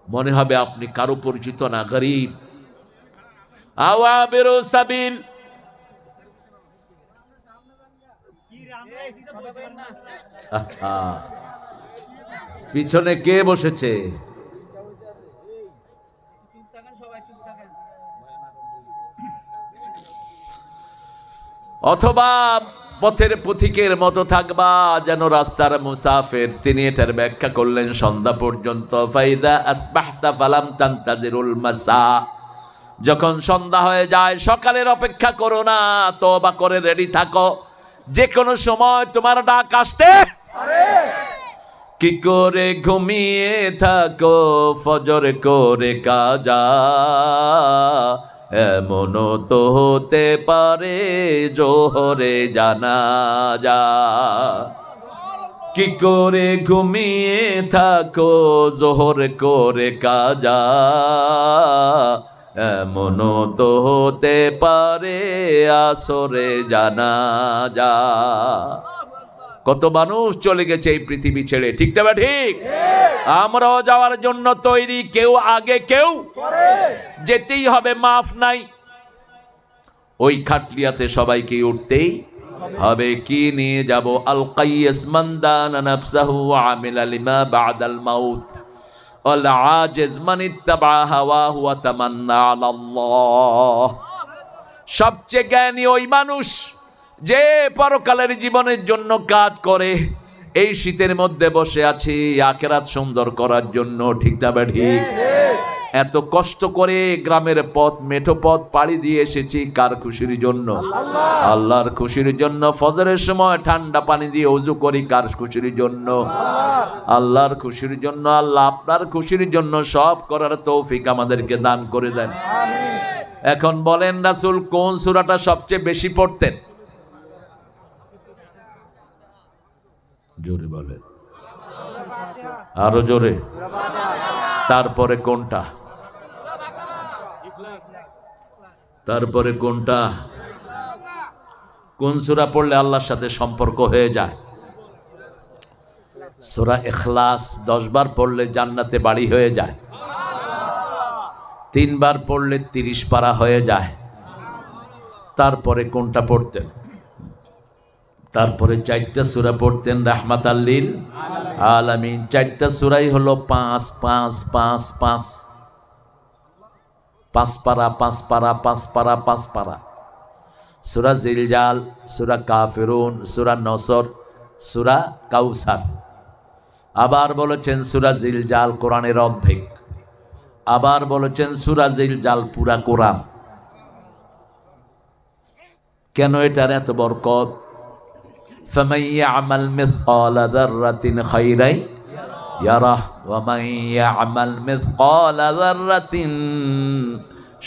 [SPEAKER 1] মনে হবে আপনি কারো পরিচিত না, গরীব। আও আবিরু সাবিল। পিছনে কে বসেছে? অথবা পথের পথিকের মতো থাকবা, যেন রাস্তার মুসাফির। তিনি এটার ব্যাখ্যা করলেন সন্ধ্যা পর্যন্ত। ফাইদা আসবাহতা ফালাম তান্তাজিরুল মাসা। যখন সন্ধ্যা হয়ে যায়, সকালের অপেক্ষা করো না, তওবা করে রেডি থাকো, যে কোনো সময় তোমার ডাক আসতে। কি করে ঘুমিয়ে থাকো ফজর করে কাজা, এমনও তো হতে পারে জোহরে জানাজা। কি করে ঘুমিয়ে থাকো জোহর করে কাজা, এমনও তো হতে পারে আসরে জানাজা। কত মানুষ চলে গেছে এই পৃথিবী ছেড়ে, ঠিক না ঠিক? আমরাও যাওয়ার জন্য তৈরি, কেউ আগে কেউ যেতেই হবে, মাফ নাই। ওই খাটলিয়াতে সবাইকে উঠতেই হবে। কি নিয়ে যাব? আল কাইয়াস মান দানা নাফসাহু ওয়া আমিলা লিমা বাদাল মাউত ওয়াল আজিজ মান ইত্তাবা হাওয়াহু ওয়া তামান্না আলাল্লাহ। সবচেয়ে জ্ঞানী ওই মানুষ যে পরকালের জীবনের জন্য কাজ করে। এই শীতের মধ্যে বসে আছি আখিরাত সুন্দর করার জন্য, ঠিক না ঠিক? এত কষ্ট করে গ্রামের পথ, মেঠো পথ পাড়ি দিয়ে এসেছি কার খুশির জন্য? আল্লাহর খুশির জন্য। ফজরের সময় ঠান্ডা পানি দিয়ে ওযু করি কার খুশির জন্য? আল্লাহর খুশির জন্য। আল্লাহ আপনার খুশির জন্য সব করার তৌফিক আমাদেরকে দান করে দেন। এখন বলেন রাসূল কোন সূরাটা সবচেয়ে বেশি পড়তেন? জোরে বলেন, আরো জোরে। তারপরে কোনটা? তারপরে কোনটা? কোন সূরা পড়লে আল্লাহর সাথে সম্পর্ক হয়ে যায়? সূরা ইখলাস 10 বার পড়লে জান্নাতে বাড়ি হয়ে যায়, 3 বার পড়লে 30 পারা হয়ে যায়। তারপরে কোনটা পড়তেন? তারপরে 4টা সূরা পড়তেন রাহমাতাল লিল আলামিন। 4টা সূরাই হলো 5 5 5 5 5 পারা 5 পারা 5 পারা 5 পারা। সূরা জিলজাল, সূরা কাফিরুন, সূরা নসর, সূরা কাউসার। আবার বলেছেন সূরা জিলজাল কোরআনের অর্ধেক, আবার বলেছেন সূরা জিলজাল পুরা কোরআন। কেন এটার এত বরকত? ফামান ইয়ামাল মিসকালা যাররাতিন খাইরান ইয়ারাহ ওয়া মান ইয়ামাল মিসকালা যাররাতিন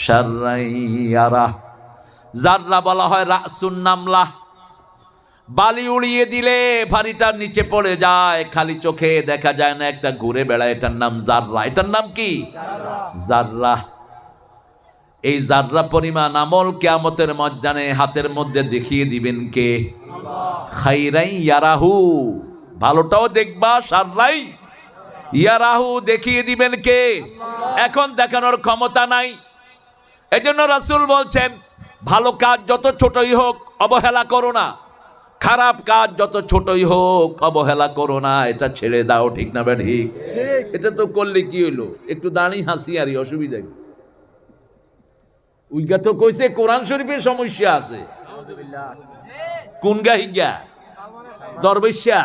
[SPEAKER 1] শাররান ইয়ারাহ। যাররা বলা হয় রাসুন নামলা, বালি উড়িয়ে দিলে ভারীটার নিচে পড়ে যায়, খালি চোখে দেখা যায় না, একটা ঘুরে বেড়ায়, এটার নাম জাররা। এটার নাম কি? জাররা। এই জাররা পরিমাণ আমল কিয়ামতের ময়দানে হাতের মধ্যে দেখিয়ে দিবেন কে? খাইরাই ইয়ারাহু, ভালোটাও দেখবা, শাররাই ইয়ারাহু দেখিয়ে দিবেন কে? এখন দেখানোর ক্ষমতা নাই। এজন্য রাসূল বলছেন ভালো কাজ যত ছোটই হোক অবহেলা করো না, খারাপ কাজ যত ছোটই হোক অবহেলা করো না, এটা ছেড়ে দাও। ঠিক না ঠিক? এটা তো করলে কি হইলো, একটু দাঁড়ি হাসি আরই, অসুবিধা কি? উইগা তো কইছে কোরআন শরীফের সমস্যা আছে। কোন গাহিগা? দরবেশা।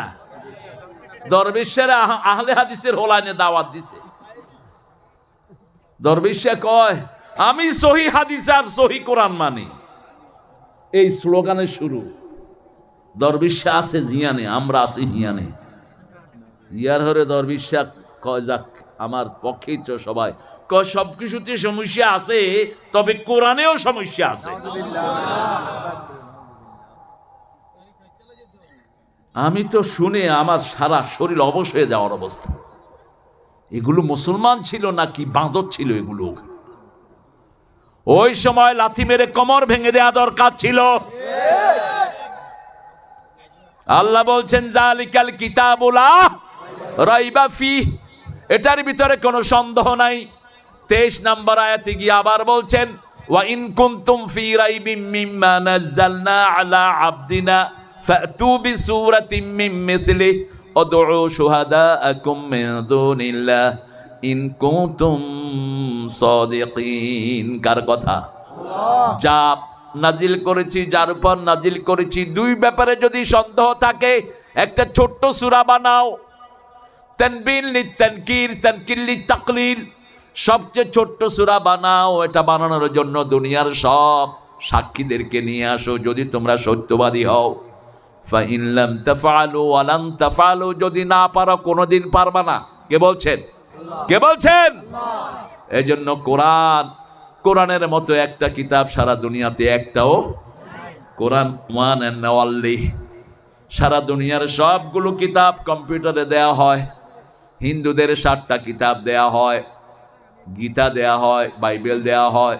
[SPEAKER 1] দরবেশারা আহলে হাদিসের হোলানে দাওয়াত দিছে। দরবেশা কয় আমি সহি হাদিস আর সহি কোরআন মানি, এই স্লোগানের শুরু। দরবেশা আছে জিয়ানে, আমরা আছি হিয়ানে। ইয়ার হরে দরবেশা কয় যাক আমার পক্ষেই তো সবাই কয় সব কিছুতে সমস্যা আছে, তবে কোরআনেও সমস্যা আছে। আমি তো শুনে আমার সারা শরীর অবশ হয়ে যাওয়ার অবস্থা। এগুলো মুসলমান ছিল নাকি বাঁদর ছিল এগুলো? ওই সময় লাথি মেরে কোমর ভেঙে দেওয়া দরকার ছিল। আল্লাহ বলছেন জালিকাল কিতাবুল লা রাইবা ফিহ, এটার ভিতরে কোনো সন্দেহ নাই। 23 নম্বর আয়াতে গিয়ে আবার বলছেন ওয়া ইন কুনতুম ফি রাইবিম মিম্মা নাযালনা আলা আবদিনা ফাতু বিসূরাতিম মিন মিসলিহি উদউ শুহাদাআকুম মিন দুনিল্লাহ ইন কুনতুম সাদিকিন। কার কথা? যা নাজিল করেছি, যার উপর নাজিল করেছি, দুই ব্যাপারে যদি সন্দেহ থাকে একটা ছোট্ট সূরা বানাও। তানবিল লিতানকির, তানকিল লিতাকলিল, সবচেয়ে ছোট্ট সূরা বানাও। এটা বানানোর জন্য দুনিয়ার সব সাক্ষীদেরকে নিয়ে আসো যদি তোমরা সত্যবাদী হও। ফাইন লাম তাফআলু ওয়া লান তাফআলু, যদি না পারো কোনোদিন পারবা না। কে বলছেন? কে বলছেন? এজন্য কোরআনের মতো একটা কিতাব সারা দুনিয়াতে একটাও। কোরআন ওয়ান অ্যান্ড অনলি। সারা দুনিয়ার সবগুলো কিতাব কম্পিউটারে দেয়া হয়। হিন্দুদের 7টা কিতাব দেয়া হয়, গীতা দেয়া হয়, বাইবেল দেয়া হয়।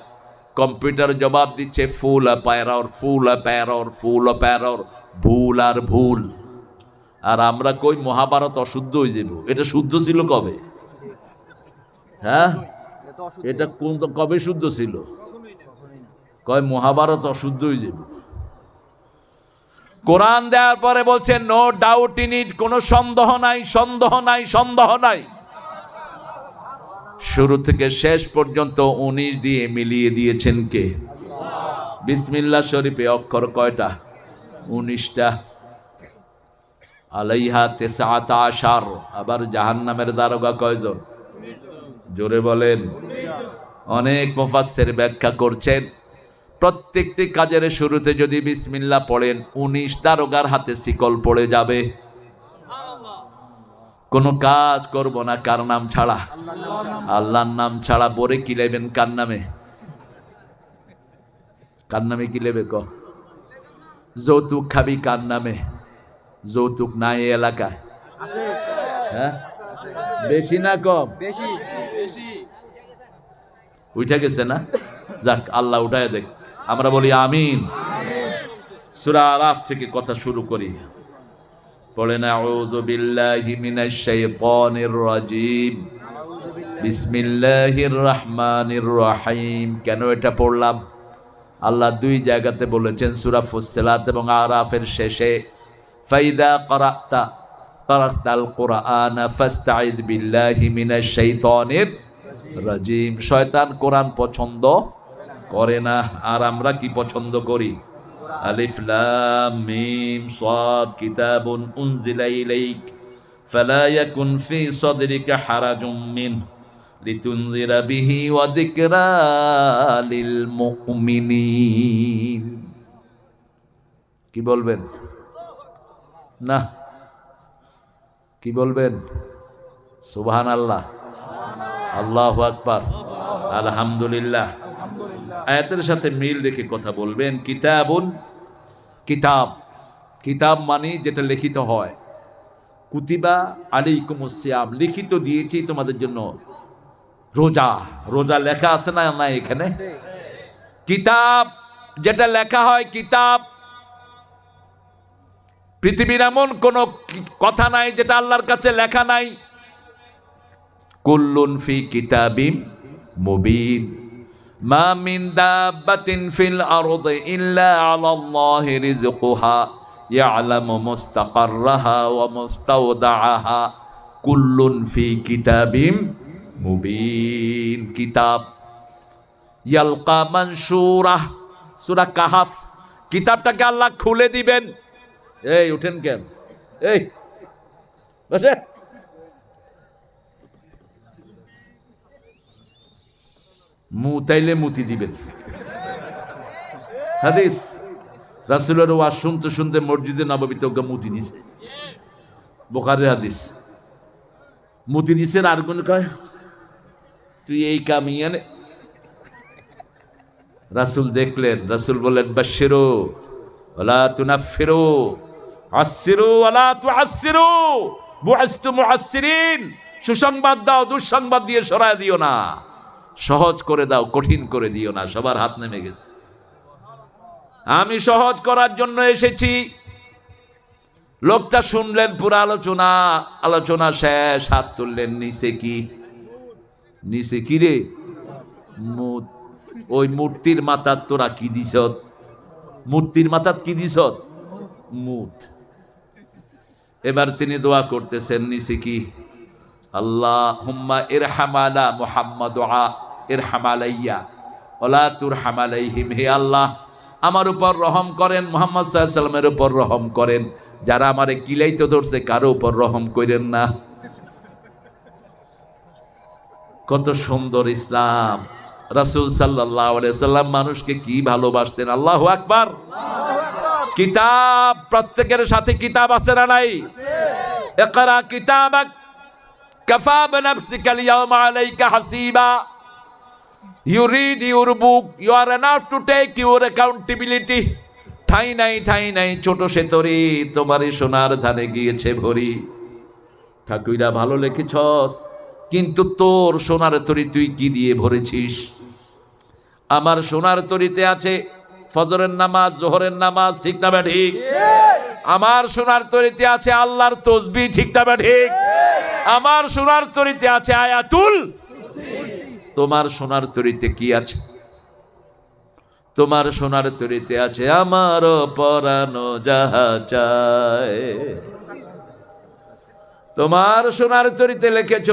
[SPEAKER 1] কম্পিউটার জবাব দিচ্ছে full of error, full of error, full of error, ভুল আর ভুল। আর আমরা কই মহাভারত অশুদ্ধ হয়ে যাব। এটা শুদ্ধ ছিল কবে? হ্যাঁ, এটা কোন কবে শুদ্ধ ছিল? কয় মহাভারত অশুদ্ধ হয়ে যাবে। কোরআন দেওয়ার পরে বলছে নো ডাউট ইন ইট, কোনো সন্দেহ নাই, সন্দেহ নাই, সন্দেহ নাই। শুরু থেকে শেষ পর্যন্ত 19 দিয়ে মিলিয়ে দিয়েছেন কে? বিসমিল্লাহ শরীফে অক্ষর কয়টা? 19টা। আলাইহা 19। আবার জাহান্নামের দারোগা কয়জন? জোরে বলেন। অনেক মুফাসসির ব্যাখ্যা করছেন প্রত্যেকটি কাজের শুরুতে যদি বিসমিল্লাহ পড়েন 19 দারোগার হাতে শিকল পড়ে যাবে। কোনো কাজ করব না কার নাম ছাড়া? আল্লাহর নাম ছাড়া। পরে কি লেবেন? কার নামে? কার নামে কি লেবে? যৌতুক খাবি কার নামে? যৌতুক নাই এলাকায়? হ্যাঁ, বেশি না কম? উঠে গেছে না? যাক, আল্লাহ উঠায় দেখ, আমরা বলি আমিন। সূরা আরাফ থেকে কথা শুরু করি। পড়েন আউযু বিল্লাহি মিনাশ শাইতানির রাজীম, বিসমিল্লাহির রহমানির রহিম। কেন এটা পড়লাম? আল্লাহ দুই জায়গাতে বলেছেন সূরা ফুসসিলাত এবং আরাফের শেষে, ফাইদা কারাতাল কুরআনা ফাস্তাইদ বিল্লাহি মিনাশ শাইতানির রাজীম। শয়তান কোরআন পছন্দ করে না, আর আমরা কি পছন্দ করি? আলিফ লাম মিম সাদ, কিতাবুন উনজিলা ইলাইক ফালা ইয়াকুন ফি সাদরিকা হারাজুম মিনহু লিতুনযিরা বিহি ওয়া যিকরা লিল মুমিনিন। কি বলবেন? না, কি বলবেন? সুবহানাল্লাহ, আল্লাহু আকবার, আলহামদুলিল্লাহ। আয়াতের সাথে মিল রেখে কথা বলবেন। কিতাবুন, কিতাব, কিতাব মানে যেটা লিখিত হয়। কুতিবা আলাইকুমুস সিয়াম, লিখিত দিয়েছি তোমাদের জন্য রোজা। রোজা লেখা আছে না? না, এখানে কিতাব যেটা লেখা হয় কিতাব। পৃথিবীর এমন কোন কথা নাই যেটা আল্লাহর কাছে লেখা নাই। কুল্লুন ফি কিতাবিম মুবিন, মা মিন দাব্বাতিন ফিল আরদি ইল্লা আলাল্লাহি রিজকুহা ইয়ালামু মুস্তাকাররাহা ওয়া মুস্তাওদাআহা কুল্লুন ফি কিতাবিম মুবিন। কিতাব ইয়ালকা মানশুরা, সূরা কাহাফ। কিতাবটাকে আল্লাহ খুলে দিবেন। এই উঠেন কেন? এই বসে। মুতাইলে মুতি দিবেন। হাদিস, রাসূলের ওয়াজ শুনতে শুনতে মসজিদে নববীতে ওকে মুতি দিছে। বুখারীর হাদিস। মুতি দিছে, আর কোন কয় তুই এই কামিয়ে নে। রাসূল দেখলেন, রাসূল বললেন বাশশিরু ওয়ালা তুনাফফিরু, আশশিরু ওয়ালা তুআশশিরু, বুইসতু মুআশশিরিন। সুসংবাদ দাও, দুঃসংবাদ দিয়ে সরায় দিও না। সহজ করে দাও, কঠিন করে দিও না। সবার হাত নেমে গেছে। আমি সহজ করার জন্য এসেছি। লোকটা শুনলেন পুরো আলোচনা, আলোচনা শেষ, হাত তুললেন। নিচে কি? নিচে কি রে? মুত। ওই মূর্তির মাথার তোরা কি দিছ? মূর্তির মাথার কি দিছ? মুত। এবার তিনি দোয়া করতেছেন। নিচে কি? আল্লাহুম্মা ইরহাম আলা মুহাম্মাদ ওয়া ইরহাম আলাইয়া ওয়ালা তুরহাম আলাইহিম। হে আল্লাহ, আমার উপর রহম করেন, মুহাম্মদ সাল্লাল্লাহু আলাইহি ওয়াসাল্লামের উপর রহম করেন। যারা আমারে কিলাইতে ধরছে কারো উপর রহম করেন না। কত সুন্দর ইসলাম! রাসূল সাল্লাল্লাহু আলাইহি ওয়াসাল্লাম মানুষকে কি ভালোবাসতেন! আল্লাহু আকবার। কিতাব, প্রত্যেকের সাথে কিতাব আছে না নাই? ইকরা কিতাবাক কাফা বিনাফসিকা আল-ইয়াওমা আলাইকা হাসিবা। You read your book, you are enough to take your accountability. ঠাই নাই, ঠাই নাই, ছোট সেতরি তোমারই সোনার ধানে গিয়েছে ভরি। ঠাকুইরা ভালো লিখেছস, কিন্তু তোর সোনার তরি তুই কি দিয়ে ভরেছিস? আমার সোনার তরিতে আছে ফজরের নামাজ, জোহরের নামাজ, ঠিক না ঠিক? আমার সোনার তরিতে আছে আল্লাহর তাসবিহ, ঠিক না ঠিক? আমার সোনার তরিতে আছে আয়াতুল। তোমার সোনার তরিতে কি আছে? তোমার সোনার তরিতে আছে আমার পরানো যাহা চায়। তোমার সোনার তরিতে লিখেছ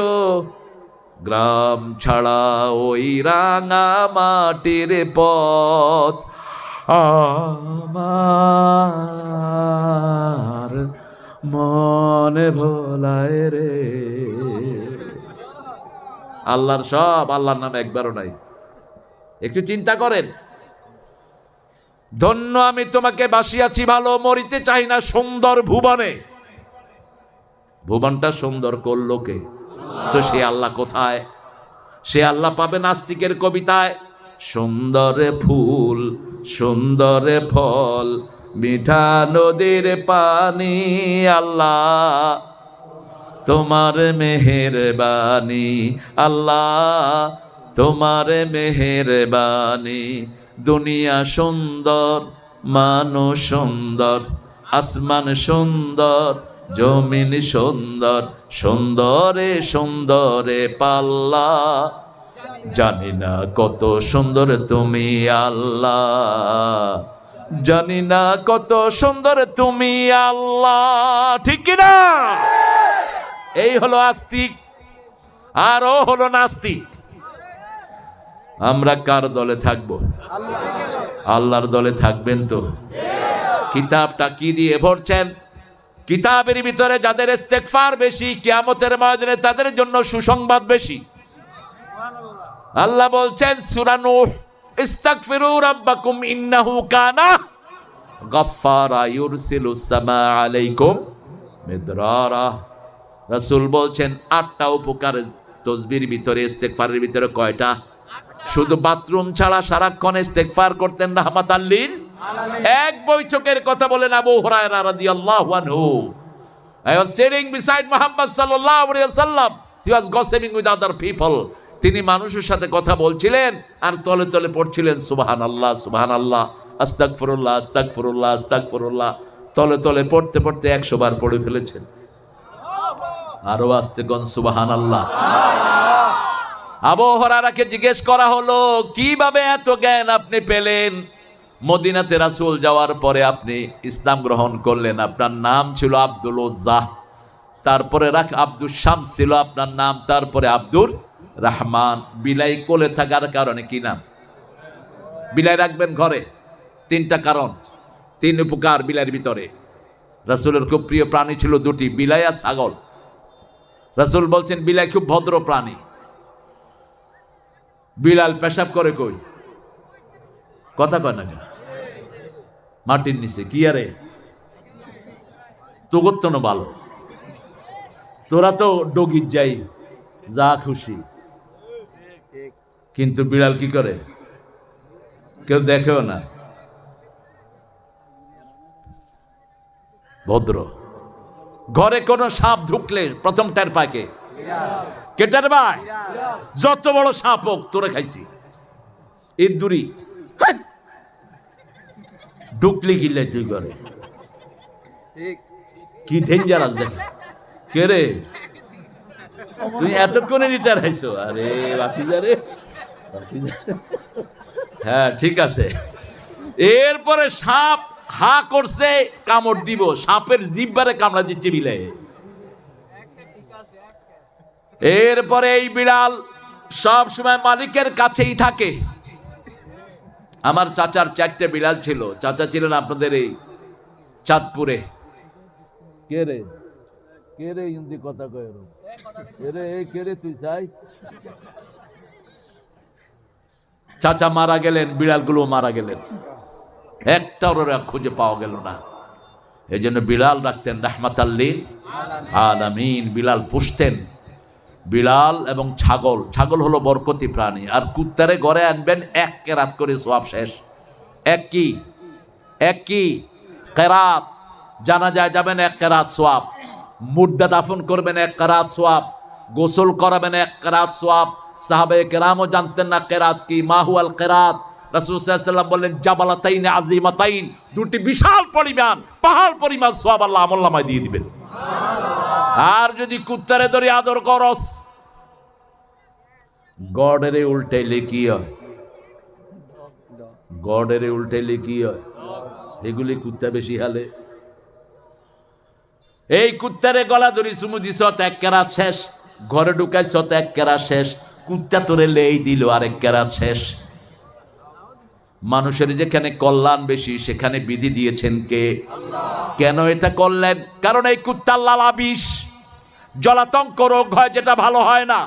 [SPEAKER 1] গ্রাম ছাড়া ওই রাঙা মাটির পথ আমার মনে ভোলায় রে। আল্লাহর সব, আল্লাহর নাম একবারও নাই। একটু চিন্তা করেন। ধন্য আমি তোমাকে বাসিয়াছি ভালো, মরিতে চাই না সুন্দর ভুবনে। ভুবনটা সুন্দর করলো কে? তো সে আল্লাহ কোথায়? সে আল্লাহ পাবে নাস্তিকের কবিতায়। সুন্দর ফুল, সুন্দর ফল, মিঠা নদীর পানি, আল্লাহ তোমার মেহেরবানি আল্লাহ, তোমার মেহেরবানি। দুনিয়া সুন্দর, মানুষ সুন্দর, আসমান সুন্দর, জমিন সুন্দর, সুন্দরে সুন্দরে পাল্লা। জানি না কত সুন্দর তুমি আল্লাহ, জানি না কত সুন্দর তুমি আল্লাহ। ঠিক কিনা? এই হলো আস্তিক আর ও হলো নাস্তিক। আমরা কার দলে থাকবো? আল্লাহর দলে থাকবেন তো? কিতাবটা কি দিয়ে ভরছেন? কিতাবের ভিতরে যাদের ইস্তেগফার বেশি, কিয়ামতের ময়দানে তাদের জন্য সুসংবাদ বেশি। আল্লাহ বলছেন সূরা নূহ, ইস্তাগফিরু রাব্বাকুম ইন্নাহু কানা গাফফারা ইউরসিলুস সামা আলাইকুম মিদরারা। রাসূল বলছেন 8টা উপকার তাসবির ভিতরে, ইস্তেগফারের ভিতরে কয়টা? শুধু বাথরুম ছাড়া সারাক্ষণ ইস্তেগফার করতেন রাহমাতাল লিল আলামিন। এক বৈঠকের কথা বলেন আবু হুরায়রা রাদিয়াল্লাহু আনহু, I was sitting beside Muhammad sallallahu alaihi wasallam. He was gossiping with other people. তিনি মানুষের সাথে কথা বলছিলেন আর তলে তলে পড়ছিলেন সুবহানাল্লাহ সুবহানাল্লাহ, আস্তাগফিরুল্লাহ আস্তাগফিরুল্লাহ আস্তাগফিরুল্লাহ। তলে তলে পড়তে পড়তে 100 বার পড়ে ফেলেছেন। আরো আস্তে গন সুবহানাল্লাহ। আবু হুরায়রাকে জিজ্ঞেস করা হলো, কিভাবে এত জ্ঞান আপনি পেলেন? মদিনাতে রাসূল যাওয়ার পরে আপনি ইসলাম গ্রহণ করলেন। আপনার নাম ছিল আব্দুল উজ্জা, তারপরে আব্দুস শামস ছিল আপনার নাম, তারপরে আব্দুর রহমান। বিলাই কোলে থাকার কারণে কি নাম? বিলাই রাখবেন ঘরে। 3টা কারণ, 3 উপকার বিলাইয়ের ভিতরে। রাসূলের খুব প্রিয় প্রাণী ছিল 2টি, বিলাই আর ছাগল। রাসূল বলছেন বিলাই খুব ভদ্র প্রাণী। বিলাল পেশাব করে কই? কথা কয় না, মাটির নিচে। কি আরে তো করতো না ভালো, তোরা তো ডগির যাই যা খুশি, কিন্তু বিড়াল কি করে? কেউ দেখেও না, ভদ্র। ঘরে কোনো সাপ ঢুকলে প্রথম টের পায় কে? কেটার ভাই? যত বড় সাপ হোক তোরে খাইছি, ইঁদুরি ঢুকলি গিলে তুই করে কি ডেঞ্জারাস দেখ। কে রে তুই এতক্ষণে রিটায়ার হয়েছো? আরে বাতিজা রে, হ্যাঁ ঠিক আছে। এরপরে সাপ হা করছে, কামড় দিব, সাপের জিহ্বারে কামড়া দিচ্ছে বিলে। এরপরে এই বিড়াল সব সময় মালিকের কাছেই থাকে। আমার চাচার 4টে বিড়াল ছিল। চাচা ছিলেন আপনাদের এই চাঁদপুরে। কে রে কে রে হিন্দি কথা কয় রে, কে রে তুই চাই? চাচা মারা গেলেন, বিড়ালগুলো মারা গেলেন, একটাও ওরা খুঁজে পাওয়া গেল না। এই জন্য বিড়াল রাখতেন রাহমাতাল লিল আলামিন। বিড়াল পুষতেন। বিড়াল এবং ছাগল, ছাগল হলো বরকতি প্রাণী। আর কুত্তারে ঘরে আনবেন, 1 কেরাত করে সওয়াব শেষ। এক কি কেরাত। জানাজায় যাবেন 1 কেরাত সওয়াব, মুর্দা দাফন করবেন 1 কেরাত সওয়াব, গোসল করাবেন 1 কেরাত সওয়াব। সাহাবায়ে কেরামও জানতেন না কেরাত কি, মাহুয়াল কেরাত। রাসূল সাল্লাল্লাহু আলাইহি ওয়াসাল্লাম বললেন জাবালাতাইন আযীমাতাইন, 2টি বিশাল পরিমাণ, পাহাড় পরিমাণ সওয়াব আল্লাহ আমলনামায় দিয়ে দিবেন। আর যদি কুত্তারে ধরে আদর করস, গডের উল্টাইলে কি হয়? গডের উল্টাইলে কি হয়? এগুলি কুত্তা বেশি হালে। এই কুত্তারে গলা ধরি চুমু দিছ, 1 কেরাত শেষ। ঘরে ঢুকাইছ, 1 কেরাত শেষ। কুত্তা তোরে লেই দিল, 1 কেরাত শেষ। মানুষের যেখানে কল্যাণ বেশি সেখানে বিধি দিয়েছেন কে? কেন এটা করলেন? কারণ এই কুত্তার লালা বিষ, জলাতঙ্ক রোগ হয় যেটা ভালো হয় না,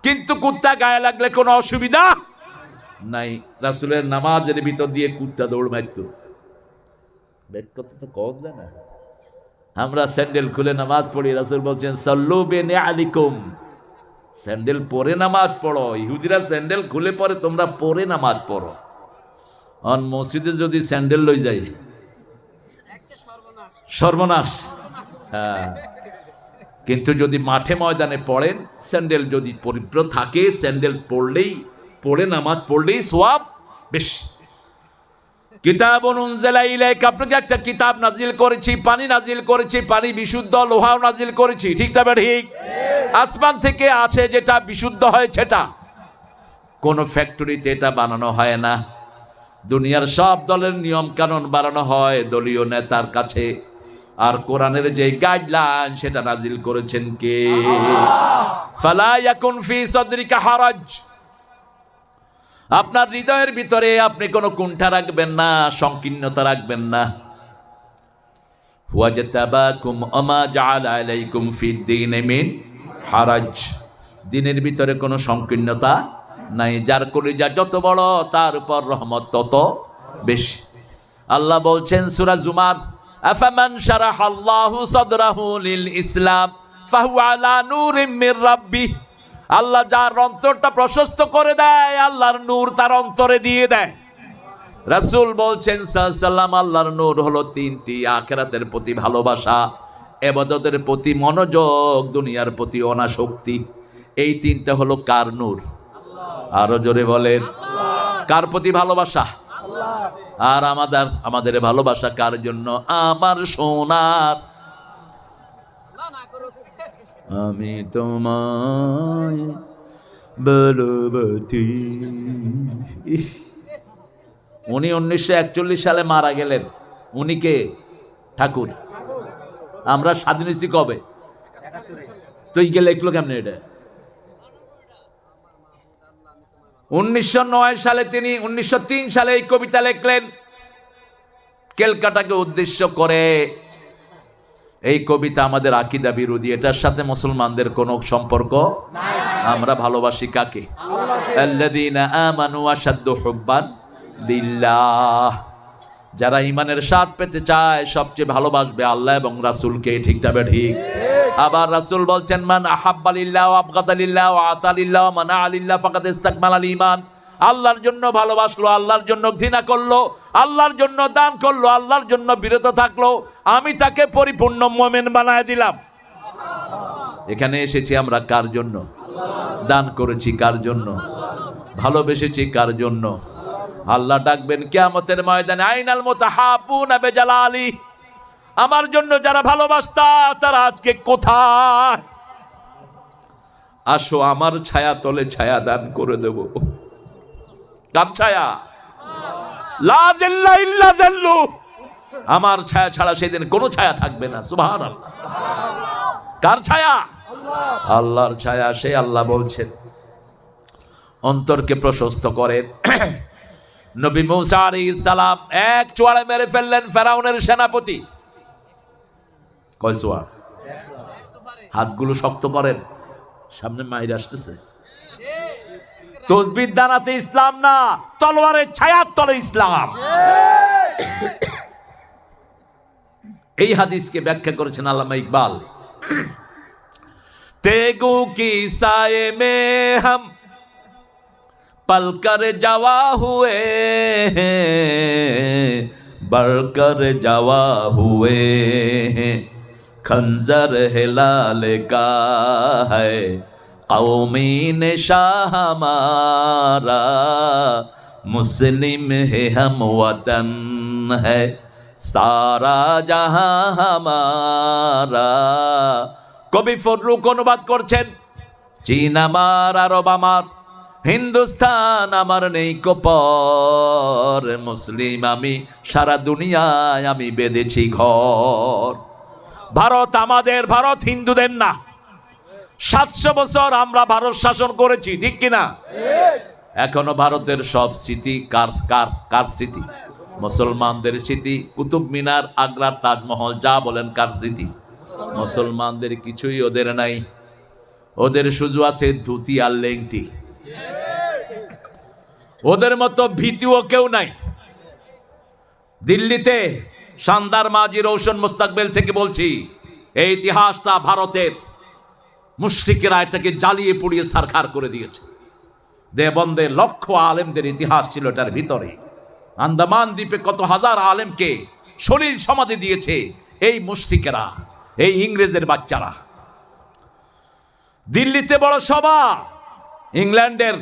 [SPEAKER 1] কিন্তু কুত্তা গায়ে লাগলে কোনো অসুবিধা নাই। রাসূলের নামাজের ভিতর দিয়ে কুত্তা দৌড় মারত। কথা তো কম জানা। আমরা স্যান্ডেল খুলে নামাজ পড়ি, রাসূল বলছেন সাল্লু বিনিআলিকুম, স্যান্ডেল পরে নামাজ পড়ো। ইহুদিরা স্যান্ডেল খুলে পরে, তোমরা পরে নামাজ পড়ো। অন মসজিদে যদি স্যান্ডেল লই যাই, সর্বনাশ। হ্যাঁ, কিন্তু যদি মাঠে ময়দানে পড়েন, স্যান্ডেল যদি পরিব্র থাকে, স্যান্ডেল পড়ে নামাজ পড়লেই সওয়াব বেশি। কিতাবুন উনজিলা ইলাইকা, আপনাকে একটা কিতাব নাজিল করেছি, পানি নাজিল করেছি, পানি বিশুদ্ধ, লোহাও নাজিল করেছি, ঠিক তবে ঠিক। আসমান থেকে আছে যেটা বিশুদ্ধ হয় সেটা, কোনো ফ্যাক্টরিতে এটা বানানো হয় না। দুনিয়ার সব দলের নিয়ম কানুন বানানো হয় দলীয় নেতার কাছে, আর কোরআনের যে গাইডলাইন সেটা নাজিল করেছেন কে? ফালা ইয়াকুন ফি সাদরিকা হারাজ, আপনার হৃদয়ের ভিতরে আপনি কোনো কুণ্ঠা রাখবেন না, সংকীর্ণতা রাখবেন না। ওয়াজতাবাকুম ওমা জাআলা আলাইকুম ফিদ-দীনি মিন হারাজ, দিনের ভিতরে কোনো সংকীর্ণতা নাই। যার কলিজা যত বড় তার উপর রহমত তত বেশি। আল্লাহ বলছেন সূরা জুমার, আফামান শারাহাল্লাহু সাদরাহু লিল ইসলাম ফাহুয়া আলা নূরিম মির রাব্বিহ, আল্লাহ যার অন্তরটা প্রশস্ত করে দেয়, আল্লাহর নূর তার অন্তরে দিয়ে দেয়। রাসূল বলছেন সাল্লাল্লাহু আলাইহি ওয়াসাল্লাম, আল্লাহর নূর হলো তিনটি: আখিরাতের প্রতি ভালোবাসা, ইবাদতের প্রতি মনোযোগ, দুনিয়ার প্রতি অনাসক্তি। এই তিনটা হলো কার নূর? আরো জোরে বলেন, কার প্রতি ভালোবাসা? আর আমাদের ভালোবাসা কার জন্য? আমার সোনার আমি তোমায় ভালোবাসি। উনি 1941 সালে মারা গেলেন। উনি কে? ঠাকুর। আমরা স্বাধীন হয়েছি কবে? তুই গেলে লিখলো কেমনে এটা? 1909 সালে তিনি 1903 সালে এই কবিতা লিখলেন ক্যালকাটাকে উদ্দেশ্য করে। এই কবিতা আমাদের আকীদা বিরোধী, এটার সাথে মুসলমানদের কোনো সম্পর্ক নাই। আমরা ভালোবাসি কাকে? আল্লাযীনা আমানু আশাদ্দু হুব্বান লিল্লাহ, যারা ঈমানের স্বাদ পেতে চায় সবচেয়ে ভালোবাসবে আল্লাহ এবং রাসূলকে, ঠিক তবে ঠিক। আবার রাসূল বলছেন, মান আহাব্বা লিল্লাহ ওয়া আবগাদা লিল্লাহ ওয়া আতা লিল্লাহ ওয়া মানা লিল্লাহ ফাকাদ ইসতাকমালাল ঈমান। আল্লাহর জন্য ভালোবাসলো, আল্লাহর জন্য ঘৃণা করলো, আল্লাহর জন্য দান করলো, আল্লাহর জন্য বিরত থাকলো, আমি তাকে পরিপূর্ণ মুমিন বানায় দিলাম। এখানে এসেছি আমরা কার জন্য? দান করেছি কার জন্য? ভালোবেসেছি কার জন্য? আল্লাহ ডাকবেন কিয়ামতের ময়দানে, আইনাল মুতাহাব্বুনা বিজালালি, আমার জন্য যারা ভালোবাসতা তারা আজকে কোথায়? আসো আমার ছায়া তলে ছায়া দান করে দেব। কার ছায়া? লা জিল্লা ইল্লা জিল্লু, আমার ছায়া ছাড়া সেদিন কোনো ছায়া থাকবে না। সুবহানাল্লাহ। কার ছায়া? আল্লাহর ছায়া। সে আল্লাহ বলছেন অন্তরকে প্রশস্ত করেন। নবী মূসা আলাইহিস সালাম এক চোয়াড়ে মেরে ফেললেন ফেরাউনের সেনাপতি। কয় চোয়াড়? হাতগুলো শক্ত করেন, সামনে মাইর আসতেছে। তসবির দানাতে ইসলাম না, তলোয়ারের ছায়ার তলে ইসলাম। এই হাদিসকে ব্যাখ্যা করেছেন আল্লামা ইকবাল। তেগু কি সায়ে মে হাম पलकर जवा हुए हैं, बढ़कर जवा हुए हैं, खंजर हिलाल का है कौमी निशाह हमारा, मुस्लिम है हम वतन है सारा जहां हमारा। কবি ফররুক অনুবাদ করছেন, চীন আমার, আরব আমার, হিন্দুস্তান আমার নেই কোপর, মুসলিম আমি, সারা দুনিয়ায় আমি বেঁধেছি ঘর। ভারত আমাদের, ভারত হিন্দুদের না। 700 বছর আমরা ভারত শাসন করেছি, ঠিক কিনা? এখনো ভারতের সব স্মৃতি কার স্মৃতি? মুসলমানদের স্মৃতি। কুতুব মিনার, আগ্রার তাজমহল, যা বলেন কার স্মৃতি? মুসলমানদের। কিছুই ওদের নাই। ওদের শুধু আছে ধুতি আর লেংটি। ওদের মতো ভীতিও কেউ নাই। দিল্লিতে শানদার মাজি রৌশন মুস্তাকবেল থেকে বলছি, এই ইতিহাসটা ভারতের মুশরিকেরা এটাকে জ্বালিয়ে পুড়িয়ে সারখার করে দিয়েছে। দেবন্দে লক্ষ আলেমদের ইতিহাস ছিল এটার ভিতরে। আন্দামান দ্বীপে কত হাজার আলেমকে সলিল সমাধি দিয়েছে এই মুশরিকেরা, এই ইংরেজের বাচ্চারা। দিল্লিতে বড় সভা, ইংল্যান্ডের,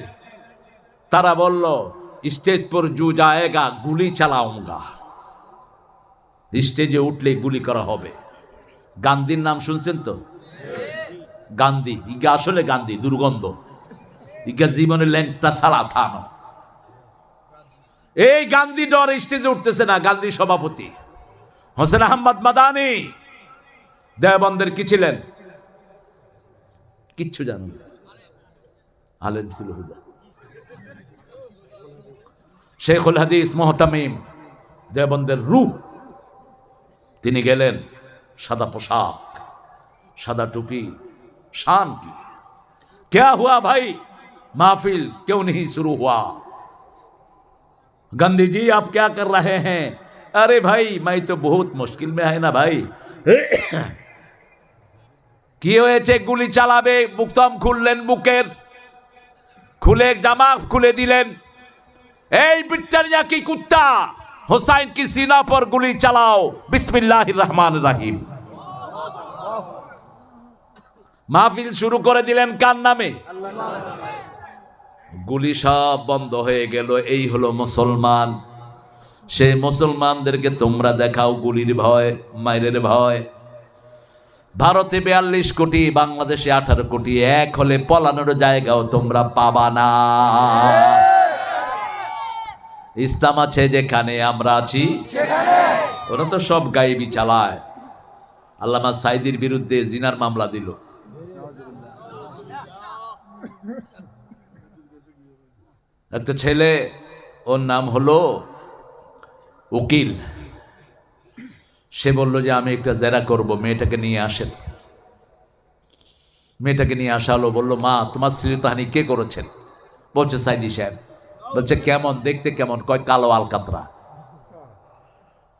[SPEAKER 1] তারা বলল স্টেজ পর জু যায়েগা গুলি চালাউঙ্গা, স্টেজে উঠলে গুলি করা হবে। গান্ধীর নাম শুনছেন তো? গান্ধী ইগা আসলে গান্ধী দুর্গন্ধ, ইগা জীবনে ল্যাংটা ছাড়া থানো। এই গান্ধী ডর স্টেজে উঠতেছে না। গান্ধী সভাপতি হোসেন আহমদ মাদানি দেওবন্দের কি ছিলেন? কিচ্ছু জানেন না, আলেম ছিল হুদা। শেখুল হাদিস মোহতামিম দেওবন্দের রূহ, তিনি গেলেন, সাদা পোশাক, সাদা টুপি, शान की। क्या हुआ भाई? महफिल क्यों नहीं शुरू हुआ? गांधी जी आप क्या कर रहे हैं? अरे भाई मैं तो बहुत मुश्किल में है ना भाई। কি হয়েছে? গুলি চালাবে, বুকতম খুললেন, বুকের খুলে জামা খুলে দিলেন। এই ব্রিটানিয়া কি কুত্তা, হুসাইন की सीना पर गुली चलाओ, बिस्मिल्लाहिर रहमानिर रहीम। মাহফিল শুরু করে দিলেন কার নামে? গুলি সব বন্ধ হয়ে গেল। এই হলো মুসলমান। সেই মুসলমানদেরকে তোমরা দেখাও গুলির ভয়, মাইরের ভয়। ভারতে 42 কোটি, বাংলাদেশে 18 কোটি। এক হলে পলানোর জায়গাও তোমরা পাবা না। ইসলাম আছে যেখানে, আমরা আছি ওরা তো সব গায়েবী চালায়। আল্লামা সাইদির বিরুদ্ধে জিনার মামলা দিল। একটা ছেলে, ওর নাম হলো উকিল, সে বলল যে আমি একটা জেরা করব, মেয়েটাকে নিয়ে আসেন। মেয়েটাকে নিয়ে আসা হলো। বললো মা তোমার শ্লীলতাহানি কে করেছেন? বলছে সাইদি সাহেব। বলছে কেমন দেখতে, কেমন? কয় কালো আলকাতরা।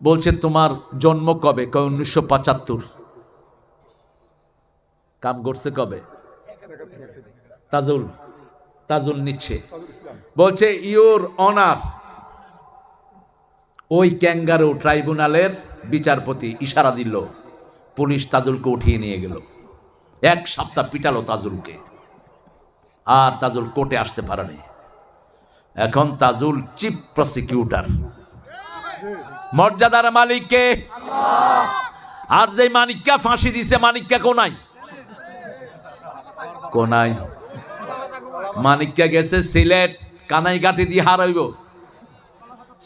[SPEAKER 1] বলছে তোমার জন্ম কবে? কয় 1975। কাম করছে কবে? তাজুল নিচ্ছে। বলছে ইউর অনার, ওই ক্যাঙ্গারু ট্রাইব্যুনালের বিচারপতি ইশারা দিল, পুলিশ তাজুলকে উঠিয়ে নিয়ে গেল। 1 সপ্তাহ পিটালো তাজুলকে, আর তাজুল কোর্টে আসতে পারেনি। এখন তাজুল চিফ প্রসিকিউটর, মর্যাদার মালিককে। আর যে মানিককে ফাঁসি দিছে, মানিককে কোনাই মানিককে গেছে সিলেট, কানাই গাঁটি দিয়ে হারাইব।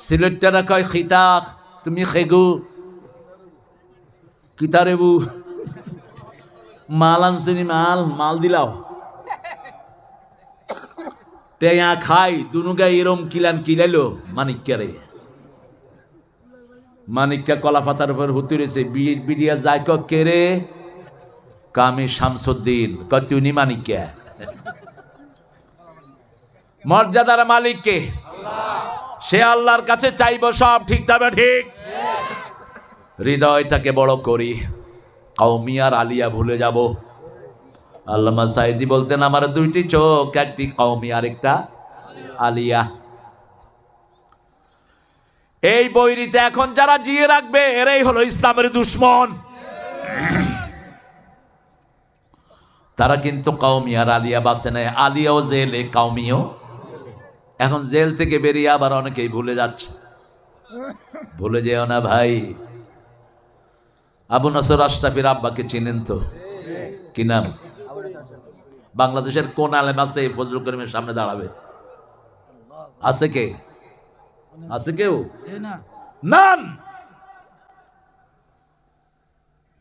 [SPEAKER 1] সিলেটটা কয় খিতা তুমি খেগু কিতা রেবু, মাল আনছিনি, মাল দিলাও টেয়া খাই দুনুগা এরম কিলাইলো মানিককে রে। মানিককে কলা পাতার উপর হুতি রয়েছে। বিডিয়া যায় কে রে? কামি শামসুদ্দিন। কয় তুই মানিককে? মর্যাদার মালিককে, সে আল্লাহর কাছে চাইব সব। ঠিক তবে ঠিক, হৃদয়টাকে বড় করি, কওমিয়ার আলিয়া ভুলে যাব। আল্লামা সাইদি বলতেন আমার 2টি চোখ, একটি কওমি আর একটা আলিয়া। এই বৈরিতে এখন যারা জিয়ে রাখবে, এরাই হলো ইসলামের দুশ্মন। তারা কিন্তু কওমি আর আলিয়া বাসে নেয়। আলিয়াও জেলে, কওমিও। এখন জেল থেকে বেরিয়ে আবার অনেকেই ভুলে যাচ্ছে। ভুলে যেও না ভাই। আবু নসর আশরাফির আব্বাকে চিনেন তো? কি নাম? বাংলাদেশের কোন আলেম আছে এই ফজলুল করিমের সামনে দাঁড়াবে? আছে কে? আছে কেউ? নান।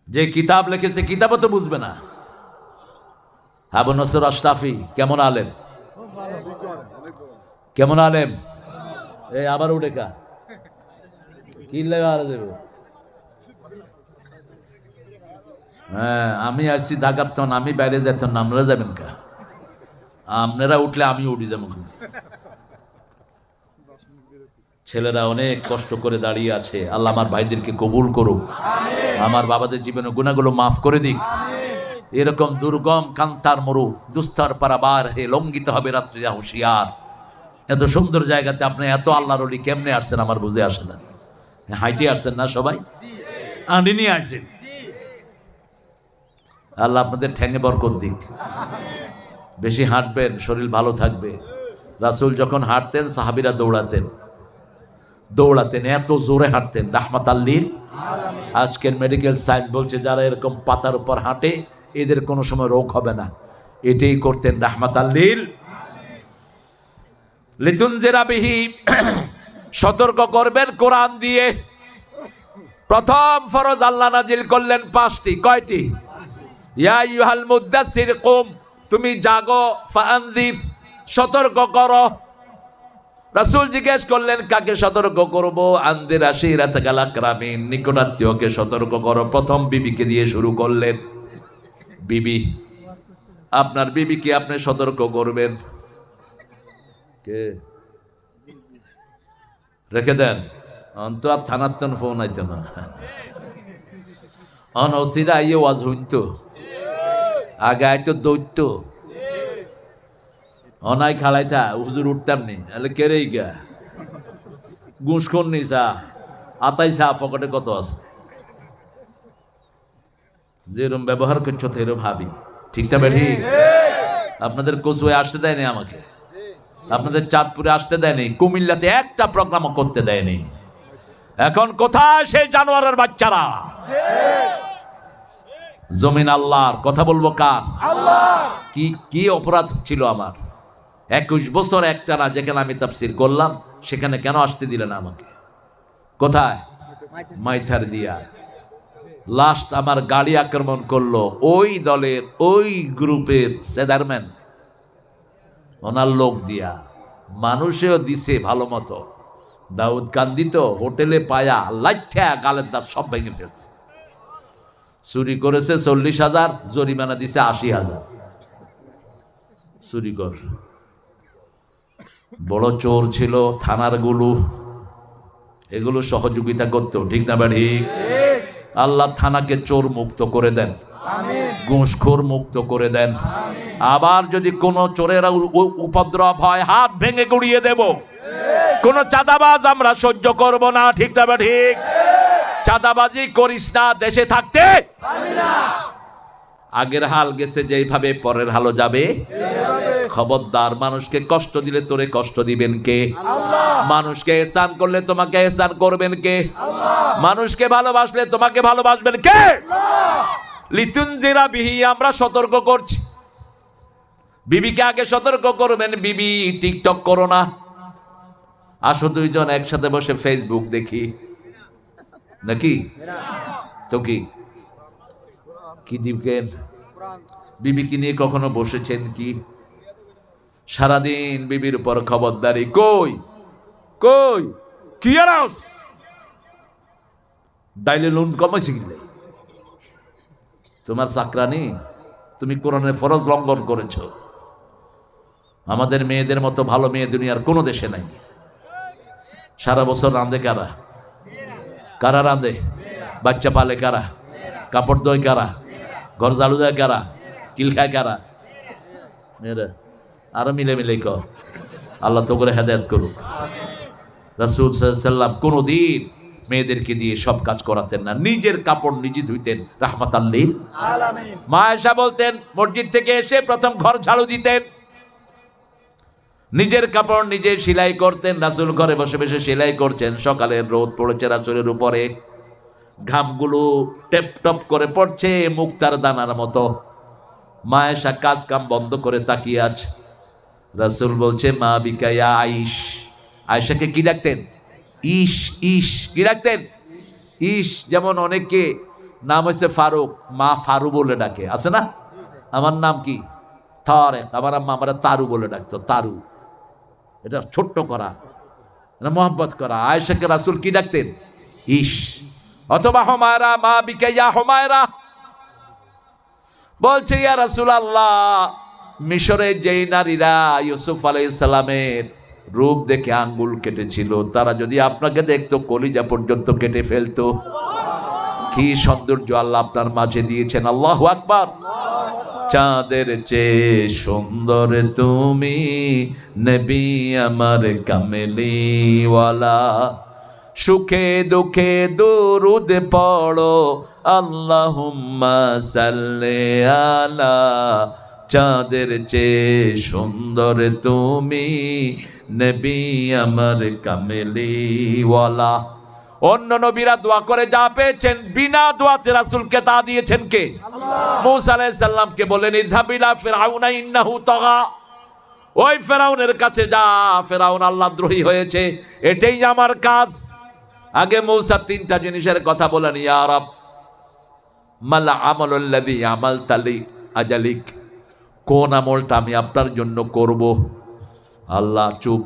[SPEAKER 1] যে কিতাব লিখেছে, কিতাবও তো বুঝবে না। আবু নসর আশরাফি কেমন আলেম? কেমন আলেম? এই আবার উঠে কা কি লেগা দেব? হ্যাঁ, আমি আসছি ঢাকার তখন, আমি বাইরে যেতাম না। আপনারা যাবেন কা? আপনারা উঠলে আমি উঠি যাবো। ছেলেরা অনেক কষ্ট করে দাঁড়িয়ে আছে। আল্লাহ আমার ভাইদেরকে কবুল করুক, আমার বাবাদের জীবনে গুনাহগুলো মাফ করে দিক। এরকম দুর্গম কান্তার মরু দুস্তর পারাবার হে লঙ্ঘিত হবে রাত্রিরা হুঁশিয়ার। এত সুন্দর জায়গাতে আপনি এত আল্লাহর ওলি কেমনে আসছেন আমার বুঝে আসে না। হাইটে আসছেন না সবাই? আন্ডি নিয়ে আসছেন। আল্লাহ আপনাদের ঠ্যাঙে বরকত দিক। বেশি হাঁটবেন, শরীর ভালো থাকবে। রাসূল যখন হাঁটতেন সাহাবীরা দৌড়াতেন, এত জোরে হাঁটতেন, রাহমাতাল লিল। আজকের মেডিকেল সায়েন্স বলছে যারা এরকম পাতার উপর হাঁটে এদের কোনো সময় রোগ হবে না। এটাই করতেন রাহমাতাল লিল। লিতুনজিরা বিহি, সতর্ক করবেন কোরআন দিয়ে। প্রথম ফরজ আল্লাহ নাজিল করলেন 5টি। কয়টি? ইয়া আইয়ুহাল মুদ্দাসসির কুম, তুমি জাগো, ফাআনজির, সতর্ক করো। রাসূল জিজ্ঞেস করলেন কাকে সতর্ক করব? আনদির আশিরাতাকাল আকরামিন, নিকটাত্মীয়কে সতর্ক করো। প্রথম বিবিকে দিয়ে শুরু করলেন। বিবি, আপনার বিবিকে আপনি সতর্ক করবেন। কে রেখে দেন, অন্ত আর থানার তেন ফোন আইতে না, অন ওসিরা আইয়ে ওয়াজ হইতো, আগে আইতো দৈত্য, অনাই খালাইতা হুজুর উঠতাম নি, আলে কেরেই গা ঘুষখোর নি চা আতাই চা ফকটে কত আছে। যেরম ব্যবহার করছো তেরম ভাবি, ঠিক না বেঠি? আপনাদের কচুয়ে আসতে দেয়নি আমাকে, আপনাদের চাঁদপুরে আসতে দেয়নি, কুমিল্লাতে একটা প্রোগ্রামও করতে দেয়নি। এখন কোথায় সেই জানোয়ারের বাচ্চারা? জমিন আল্লাহর, কথা বলবো কার? কি কি অপরাধ ছিল আমার? 21 বছর একটানা যেখানে আমি তাফসীর করলাম সেখানে কেন আসতে দিলেন আমাকে? কোথায়? মাইথার দিয়া। লাস্ট আমার গাড়ি আক্রমণ করলো ওই দলের ওই গ্রুপের চেয়ারম্যান, ওনার লোক দিয়া। মানুষেও দিছে ভালো মতো। দাউদ কান্দি তো হোটেলে পায়া লাইঠা গালের দাঁত সব ভেঙে ফেলছে। চুরি করেছে 40,000, জরিমানা দিছে 80,000। চুরি কর, বড় চোর ছিল থানার গুলো, এগুলো সহযোগিতা করতো, ঠিক না বাড়ি? আল্লাহ থানাকে চোর মুক্ত করে দেন, ঘুষখোর মুক্ত করে দেন। আবার যদি কোনো চোরের উপদ্রব হয় হাত ভেঙে গুড়িয়ে দেব। কোন চাঁদাবাজ আমরা সহ্য করব না, ঠিক না ঠিক? চাঁদাবাজি করিস না, দেশে থাকতে আগের হাল গেছে যেইভাবে পরের হালও যাবে। খবরদার, মানুষকে কষ্ট দিলে তোরে কষ্ট দিবেন কে? মানুষকে এহসান করলে তোমাকে এহসান করবেন কে? মানুষকে ভালোবাসলে তোমাকে ভালোবাসবেন কে? লিতুনজিরা বিহি, আমরা সতর্ক করছি। বিবিকে আগে সতর্ক করবেন, বিবি টিকটক করো না। আসো দুইজন একসাথে বসে ফেসবুক দেখি, নাকি? তো কি কি দিবেন? বিবিকে নিয়ে কখনো বসেছেন কি? সারাদিন বিবির উপর খবরদারি। কই কই কি আরাস ডাইলে লোন কমাইছে গেলে তোমার চাকরানি, তুমি কোরআনের ফরজ লঙ্ঘন করেছো। আমাদের মেয়েদের মতো ভালো মেয়ে দুনিয়ার কোনো দেশে নাই। সারা বছর রাঁধে কারা? কারা রাঁধে? বাচ্চা পালে কারা? কাপড় ধোয় কারা? ঘর ঝাড়ু দেয় কারা? কিল খায় কারা? মেয়েরা। আরো মিলে মিলে ক, আল্লাহ তো করে হেদায়েত করুক। রাসূল সাল্লাল্লাহু আলাইহি ওয়াসাল্লাম কোনদিন মেয়েদেরকে দিয়ে সব কাজ করাতেন না, নিজের কাপড় নিজে ধুইতেন, রাহমাতাল লিল আলামিন। মা আয়েশা বলতেন মসজিদ থেকে এসে প্রথম ঘর ঝাড়ু দিতেন, নিজের কাপড় নিজে সেলাই করতেন। রাসূল ঘরে বসে বসে সেলাই করছেন। সকালের রোদ পড়েছে রাসূলের উপরে, ঘামগুলো টেপ টপ করে পড়ছে মুক্তার দানার মতো। মা আয়েশা কাজ কাম বন্ধ করে তাকিয়ে আছে। রাসূল বলছে মা বিকা ইয়া আইশ। আয়েশাকে কি ডাকতেন? ইশ ইশ। কি ডাকতেন? ইশ। যেমন অনেকে নাম হয়েছে ফারুক, মা ফারু বলে ডাকে, আছে না? আমার নাম কি? তারেক, আমার আম্মা আমার তারু বলে ডাকতো, তারু। এটা ছোট্ট করা, এটা মোহাব্বত করা। আয়েশাকে রাসূল কি ডাকতেন? ইশ। অথবা হুমায়রা, মা বিকা ইয়া হুমায়রা। বলছে ইয়া রাসূলুল্লাহ, মিশরে যেই নারীরা ইউসুফ আলাইহিস সালামের রূপ দেখে আঙ্গুল কেটেছিল, তারা যদি আপনাকে দেখতো কলিজা পর্যন্ত কেটে ফেলতো। কি সৌন্দর্য আল্লাহ আপনার মাঝে দিয়েছেন, আল্লাহু আকবার। চাঁদের চেয়ে সুন্দর তুমি, নবী আমার কামলিওয়ালা। সুখে দুঃখে দুরুদ পড়ো আল্লাহুম্মা সাল্লি আলা, চাঁদের চেয়ে সুন্দর তুমি নবী আমার কামলিওয়ালা। অন্য নবীরা দোয়া করে যা পেয়েছেন, বিনা দোয়াতে রাসূলকে তা দিয়েছেন কে? মূসা আলাইহিস সালামকে বলেন ইযহাব ইলা ফিরআউনা ইন্নাহু তাগা, ওই ফেরাউনের কাছে যা, ফেরাউন আল্লাহদ্রোহী হয়েছে, এটাই আমার কাজ। আগে মূসা তিনটা জিনিসের কথা বলেন, ইয়া রাব মাল আমালুল্লাযী আমালতা লি আজালিক, কোন আমলটা আমি আপনার জন্য করব? আল্লাহ চুপ।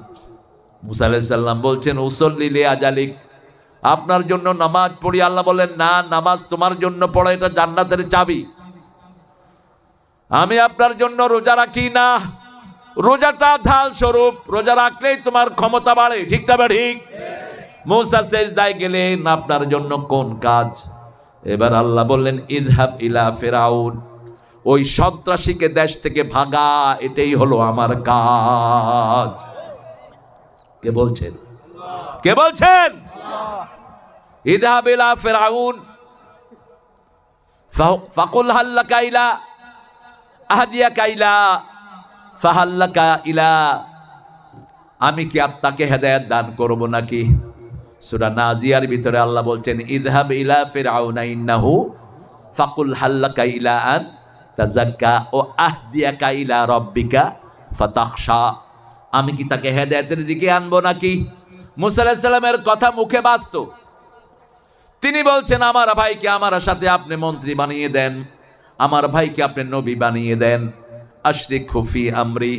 [SPEAKER 1] মূসা আলাইহিস সালাম বলছেন উসল্লি লি আজালিক, আপনার জন্য নামাজ পড়ি। আল্লাহ বলেন না, নামাজ তোমার জন্য পড়া এটা জান্নাতের চাবি। আমি আপনার জন্য রোজা রাখি না, রোজাটা ঢাল স্বরূপ, রোজা রাখলেই তোমার ক্ষমতা বাড়ে। ঠিক না ঠিক? মূসা সিজদায় গেলেন, আপনার জন্য কোন কাজ? এবার আল্লাহ বললেন ইযহাব ইলা ফিরাউন, ওই সন্ত্রাসীকে দেশ থেকে ভাগা, এটাই হলো আমার কাজ। কে বলছেন? কে বলছেন? ইযহাব ইলা ফিরাউন ফাকুল হাল্লাকা ইলা আহদিয়াকা ইলা ফাহাল্লাকা ইলা, আমি কি আপনাকে হেদায়েত দান করব নাকি? সূরা নাজিয়ার ভিতরে আল্লাহ বলছেন ইযহাব ইলা ফিরআউনা ইন্নাহু ফাকুল হাল্লাকা ইলা আন তাযাক্কা ও আহদিয়াকা ইলা রাব্বিকা ফাতাখশা, আমি কি তাকে হেদায়েতের দিকে আনবো নাকি? মূসা আলাইহিস সালামের কথা মুখে বাস্তু, তিনি বলছেন আমার ভাইকে আমার সাথে আপনি মন্ত্রী বানিয়ে দেন, আমার ভাইকে আপনি নবী বানিয়ে দেন, আশরিক ফি আমরি,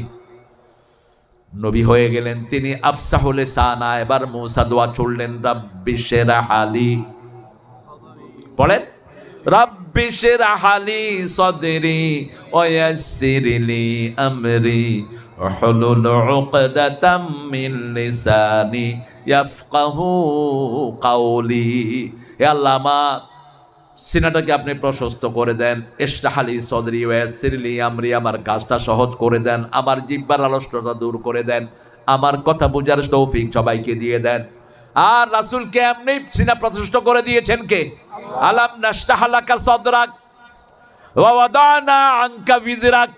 [SPEAKER 1] নবী হয়ে গেলেন তিনি। আফসাহুল লিসানা, এবার মূসা দোয়া চললেন রাব্বি শিরহ লি, পড়েন রাব্বি শিরহ লি সাদরি ওয়া ইয়াসসির লি আমরি হুলুল উকদাতাম মিন লিসানি ইয়াফকাহু কাওলি। হে আল্লাহ, আমার সিনাটাকে আপনি প্রশস্ত করে দেন, ইশরাহ লি সদরি ওয়া ইয়াসসির লি আমরি, আমার কাজটা সহজ করে দেন, আমার জিহ্বার আলস্যতা দূর করে দেন, আমার কথা বোঝার তৌফিক সবাইকে দিয়ে দেন। আর রাসূলকে এমনি সিনা প্রশস্ত করে দিয়েছেন কে? আলাম নাশরাহ লাকা সদরাক ওয়া ওয়াদানা আনকা বিযরাক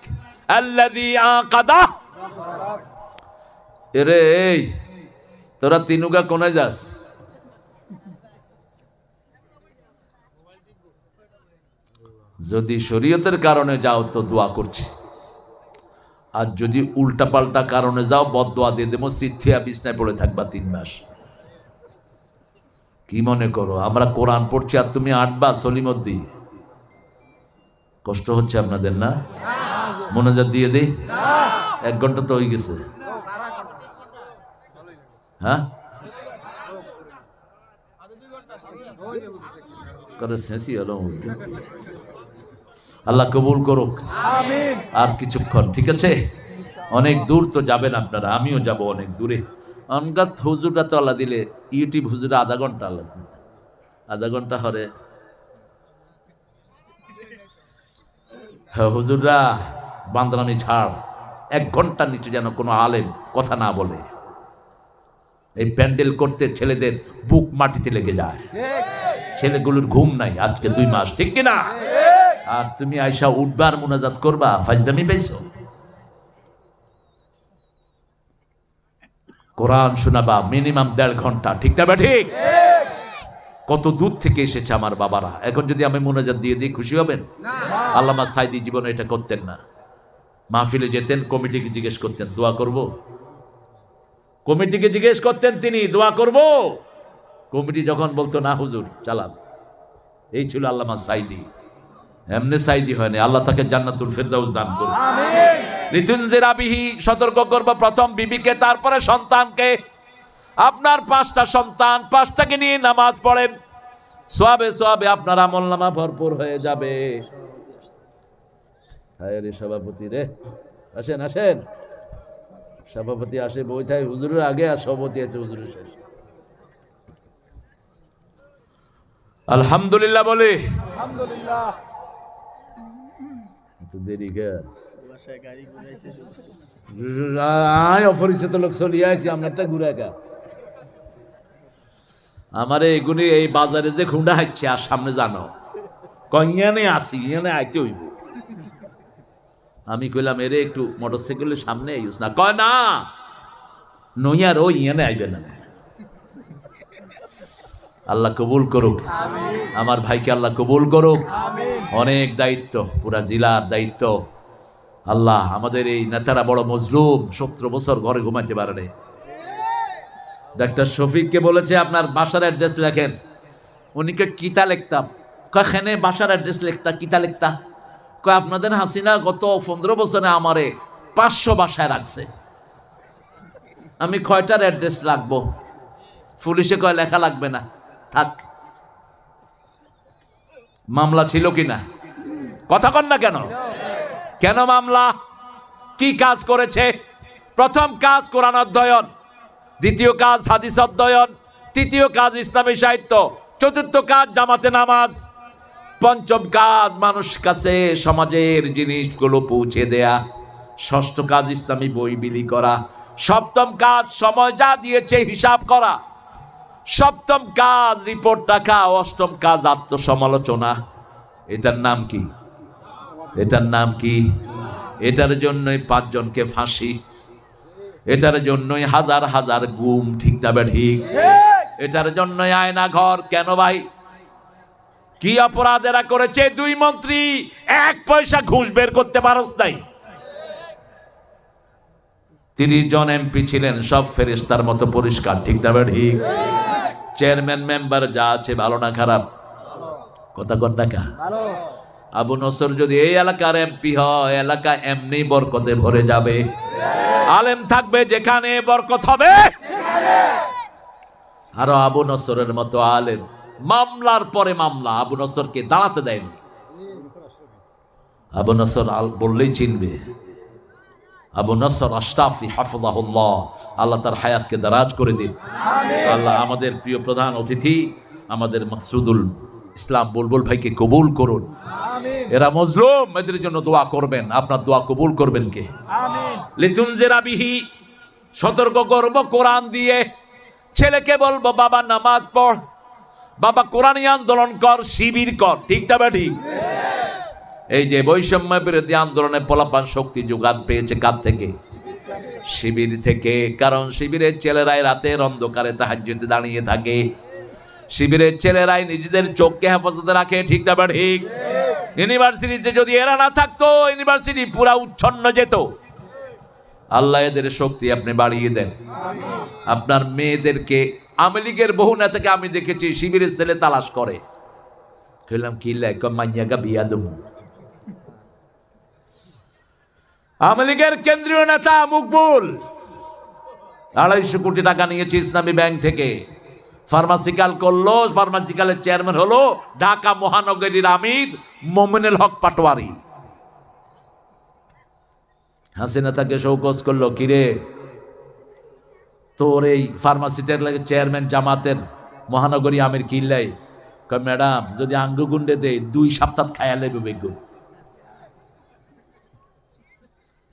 [SPEAKER 1] আল্লাযী আকাদা। এরে এই তোরা তিনুগা কোনে যাস? যদি শরীয়তের কারণে যাও তো দোয়া করছি, আর যদি উল্টাপাল্টা কারণে যাও বদদোয়া দিয়ে দেবো, সিথিয়া বিছনায় পড়ে থাকবা 3 মাস। কি মনে করো আমরা কোরআন পড়ছি আর তুমি আটবা সলিমদ্দি? কষ্ট হচ্ছে আপনাদের না? মোনাজাত দিয়ে দেই, 1 ঘন্টা তো হয়ে গেছে। হ্যাঁ করে শেষই হলো। আল্লাহ কবুল করুক। আর কিছুক্ষণ, ঠিক আছে? অনেক দূর তো যাবেন আপনারা, আমিও যাব অনেক দূরে। অনগাত হুজুরটা তো আল্লাহ দিলে, ইউটিউব হুজুরে আধা ঘন্টা, আল্লাহ আধা ঘন্টা হরে হুজুররা বান্দরামি ছাড়, 1 ঘন্টার নিচে যেন কোনো আলেম কথা না বলে। এই প্যান্ডেল করতে ছেলেদের বুক মাটিতে লেগে যায়, ছেলেগুলোর ঘুম নাই আজকে 2 মাস, ঠিক কিনা? আর তুমি আয়সা উঠবার মুনাজাত করবা, ফাজদামি পাইছো? কোরআন শোনাবা মিনিমাম 1.5 ঘন্টা, ঠিক না? ঠিক। কত দূর থেকে এসেছে আমার বাবারা। এখন যদি আমি মুনাজাত দিয়ে দিই খুশি হবেন? আল্লামা সাইদি জীবনে এটা করতেন না। মাহফিলে যেতেন, কমিটিকে জিজ্ঞেস করতেন দোয়া করব, কমিটিকে জিজ্ঞেস করতেন তিনি দোয়া করব, কমিটি যখন বলতো না হুজুর চালান। এই ছিল আল্লামা সাইদি। এমনি সাইদি হয়নি, আল্লাহ তাকে জান্নাতুল ফেরদাউস দান করুন। আমিন। লিতুনজিরা বিহি, সতর্ক করব প্রথম বিবিকে, তারপরে সন্তানকে। আপনার 5টা সন্তান, 5টাকে নিয়ে নামাজ পড়েন, সওয়াবে সওয়াবে আপনার আমলনামা ভরপুর হয়ে যাবে। হায় রে সভাপতি রে, আসেন আসেন, সভাপতি আসে বইটাই হুজুরের আগে, আর সভাপতি আছে হুজুরের শেষ। আলহামদুলিল্লাহ বলে, আলহামদুলিল্লাহ। দেরি কে অপরিচিত লোক চলিয়ে আসি, আপনারটা ঘুরে গা। আমারে এগুলি এই বাজারে যে খুঁড়া হাইছে আর সামনে জানো কইয়ানে আসি ইয়ানে আইতে হইব। আমি কইলাম এরে একটু মোটরসাইকেলের সামনে ইউজ না, কয় না নইয়ার ওই ইয়ানে আইবেন আপনি। আল্লাহ কবুল করুক, আমার ভাইকে আল্লাহ কবুল করুক। অনেক দায়িত্ব, পুরা জেলার দায়িত্ব। আল্লাহ আমাদের এই নেতারা বড় মজলুম, 17 বছর ঘরে ঘুমাইতে পারে নাই। ডাক্তার শফিককে বলেছে আপনার বাসার অ্যাড্রেস লেখেন, উনিকে কিতা লিখতাম, কেনে বাসার অ্যাড্রেস লিখতা, কিতা লিখতা, কয় আপনাদের হাসিনা গত 15 বছরে আমারে 500 বাসায় রাখছে, আমি কয়টার অ্যাড্রেস লাগবো? পুলিশে কয় লেখা লাগবে না, থাক। মামলা ছিল কিনা? কথা কন না কেন? কেন মামলা? কি কাজ করেছে? প্রথম কাজ কোরআন অধ্যয়ন, দ্বিতীয় কাজ হাদিস অধ্যয়ন, তৃতীয় কাজ ইসলামী সাহিত্য, চতুর্থ কাজ জামাতে নামাজ, পঞ্চম কাজ মানুষ কাছে সমাজের জিনিসগুলো পৌঁছে দেয়া, ষষ্ঠ কাজ ইসলামী বই বিলি করা, সপ্তম কাজ সময় যা দিয়েছে হিসাব করা, সপ্তম কাজ রিপোর্ট রাখা, অষ্টম কাজ আত্মসমালোচনা। এটার নাম কি? এটার নাম কি? এটার জন্যই 5 জনকে ফাঁসি, এটার জন্যই হাজার হাজার গুম, ঠিক না ঠিক? এটার জন্যই আয়না ঘর। কেন ভাই? কি অপরাধ এরা করেছে? 2 মন্ত্রী 1 পয়সা ঘুষ বের করতে পারস নাই। 30 জন এমপি ছিলেন, সব ফেরেশতার মতো পরিষ্কার, ঠিক না ঠিক? চেয়ারম্যান মেম্বার যা আছে ভালো না খারাপ? কথা কন না কা? আবু নসর যদি এই এলাকার এমপি হয়, এলাকা এমনি বরকতে ভরে যাবে। আলেম থাকবে যেখানে, বরকত হবে। আরো আবু নসরের মতো আলেম, মামলার পরে মামলা, আবু নসরকে দাঁড়াতে দেয়নি। আবু নসর বললেই চিনবে। আবু নসর আশরাফি হাফিজাহুল্লাহ, আল্লাহ তার হায়াতকে দারাজ করে দিন। আল্লাহ আমাদের প্রিয় প্রধান অতিথি আমাদের মাকসুদুল ইসলাম বুলবুল ভাইকে কবুল করুন। এরা মজলুম, এদের জন্য দোয়া করবেন। আপনার দোয়া কবুল করবেন কে? লিতুনজিরা বিহি, সতর্ক করব কোরআন দিয়ে। ছেলেকে বলবো বাবা নামাজ পড়, বাবা কোরআনী আন্দোলন কর, শিবির কর, ঠিক না ঠিক? এই যে বৈষম্য বিরোধী আন্দোলনে পোলাপান শক্তি যোগান পেয়েছে কার থেকে? শিবির থেকে। কারণ শিবিরের ছেলেরাই রাতের অন্ধকারে তাহাজ্জুদে দাঁড়িয়ে থাকে, শিবিরের ছেলেরাই নিজেদের চোখকে হেফাজতে রাখে, ঠিক না ঠিক? ইউনিভার্সিটিতে যদি এরা না থাকতো, ইউনিভার্সিটি পুরা উচ্ছন্ন যেত। আল্লাহ এদের শক্তি আপনি বাড়িয়ে দেন। আপনার মেয়েদেরকে, আওয়ামী লীগের বহু নেতাকে আমি দেখেছি শিবিরের ছেলে তালাশ করে। কইলাম কি লেখ মাইয়াগা বিয়া দেবো। আওয়ামী লীগের কেন্দ্রীয় নেতা মকবুল 250 কোটি টাকা নিয়েছে ইসলামী ব্যাংক থেকে, ফার্মাসিক্যাল করলো, ফার্মাসিক্যালের চেয়ারম্যান হলো ঢাকা মহানগরীর আমির মোমিনুল হক পাটোয়ারি। হাসিনা তাকে শৌকজ করলো, কিরে তোর এই ফার্মাসিটার লাগে চেয়ারম্যান জামাতের মহানগরী আমির কিল্লাই? কয় ম্যাডাম যদি আঙ্গু গুন্ডে দেয় 2 সপ্তাহ খায়া লেবে বেগুন।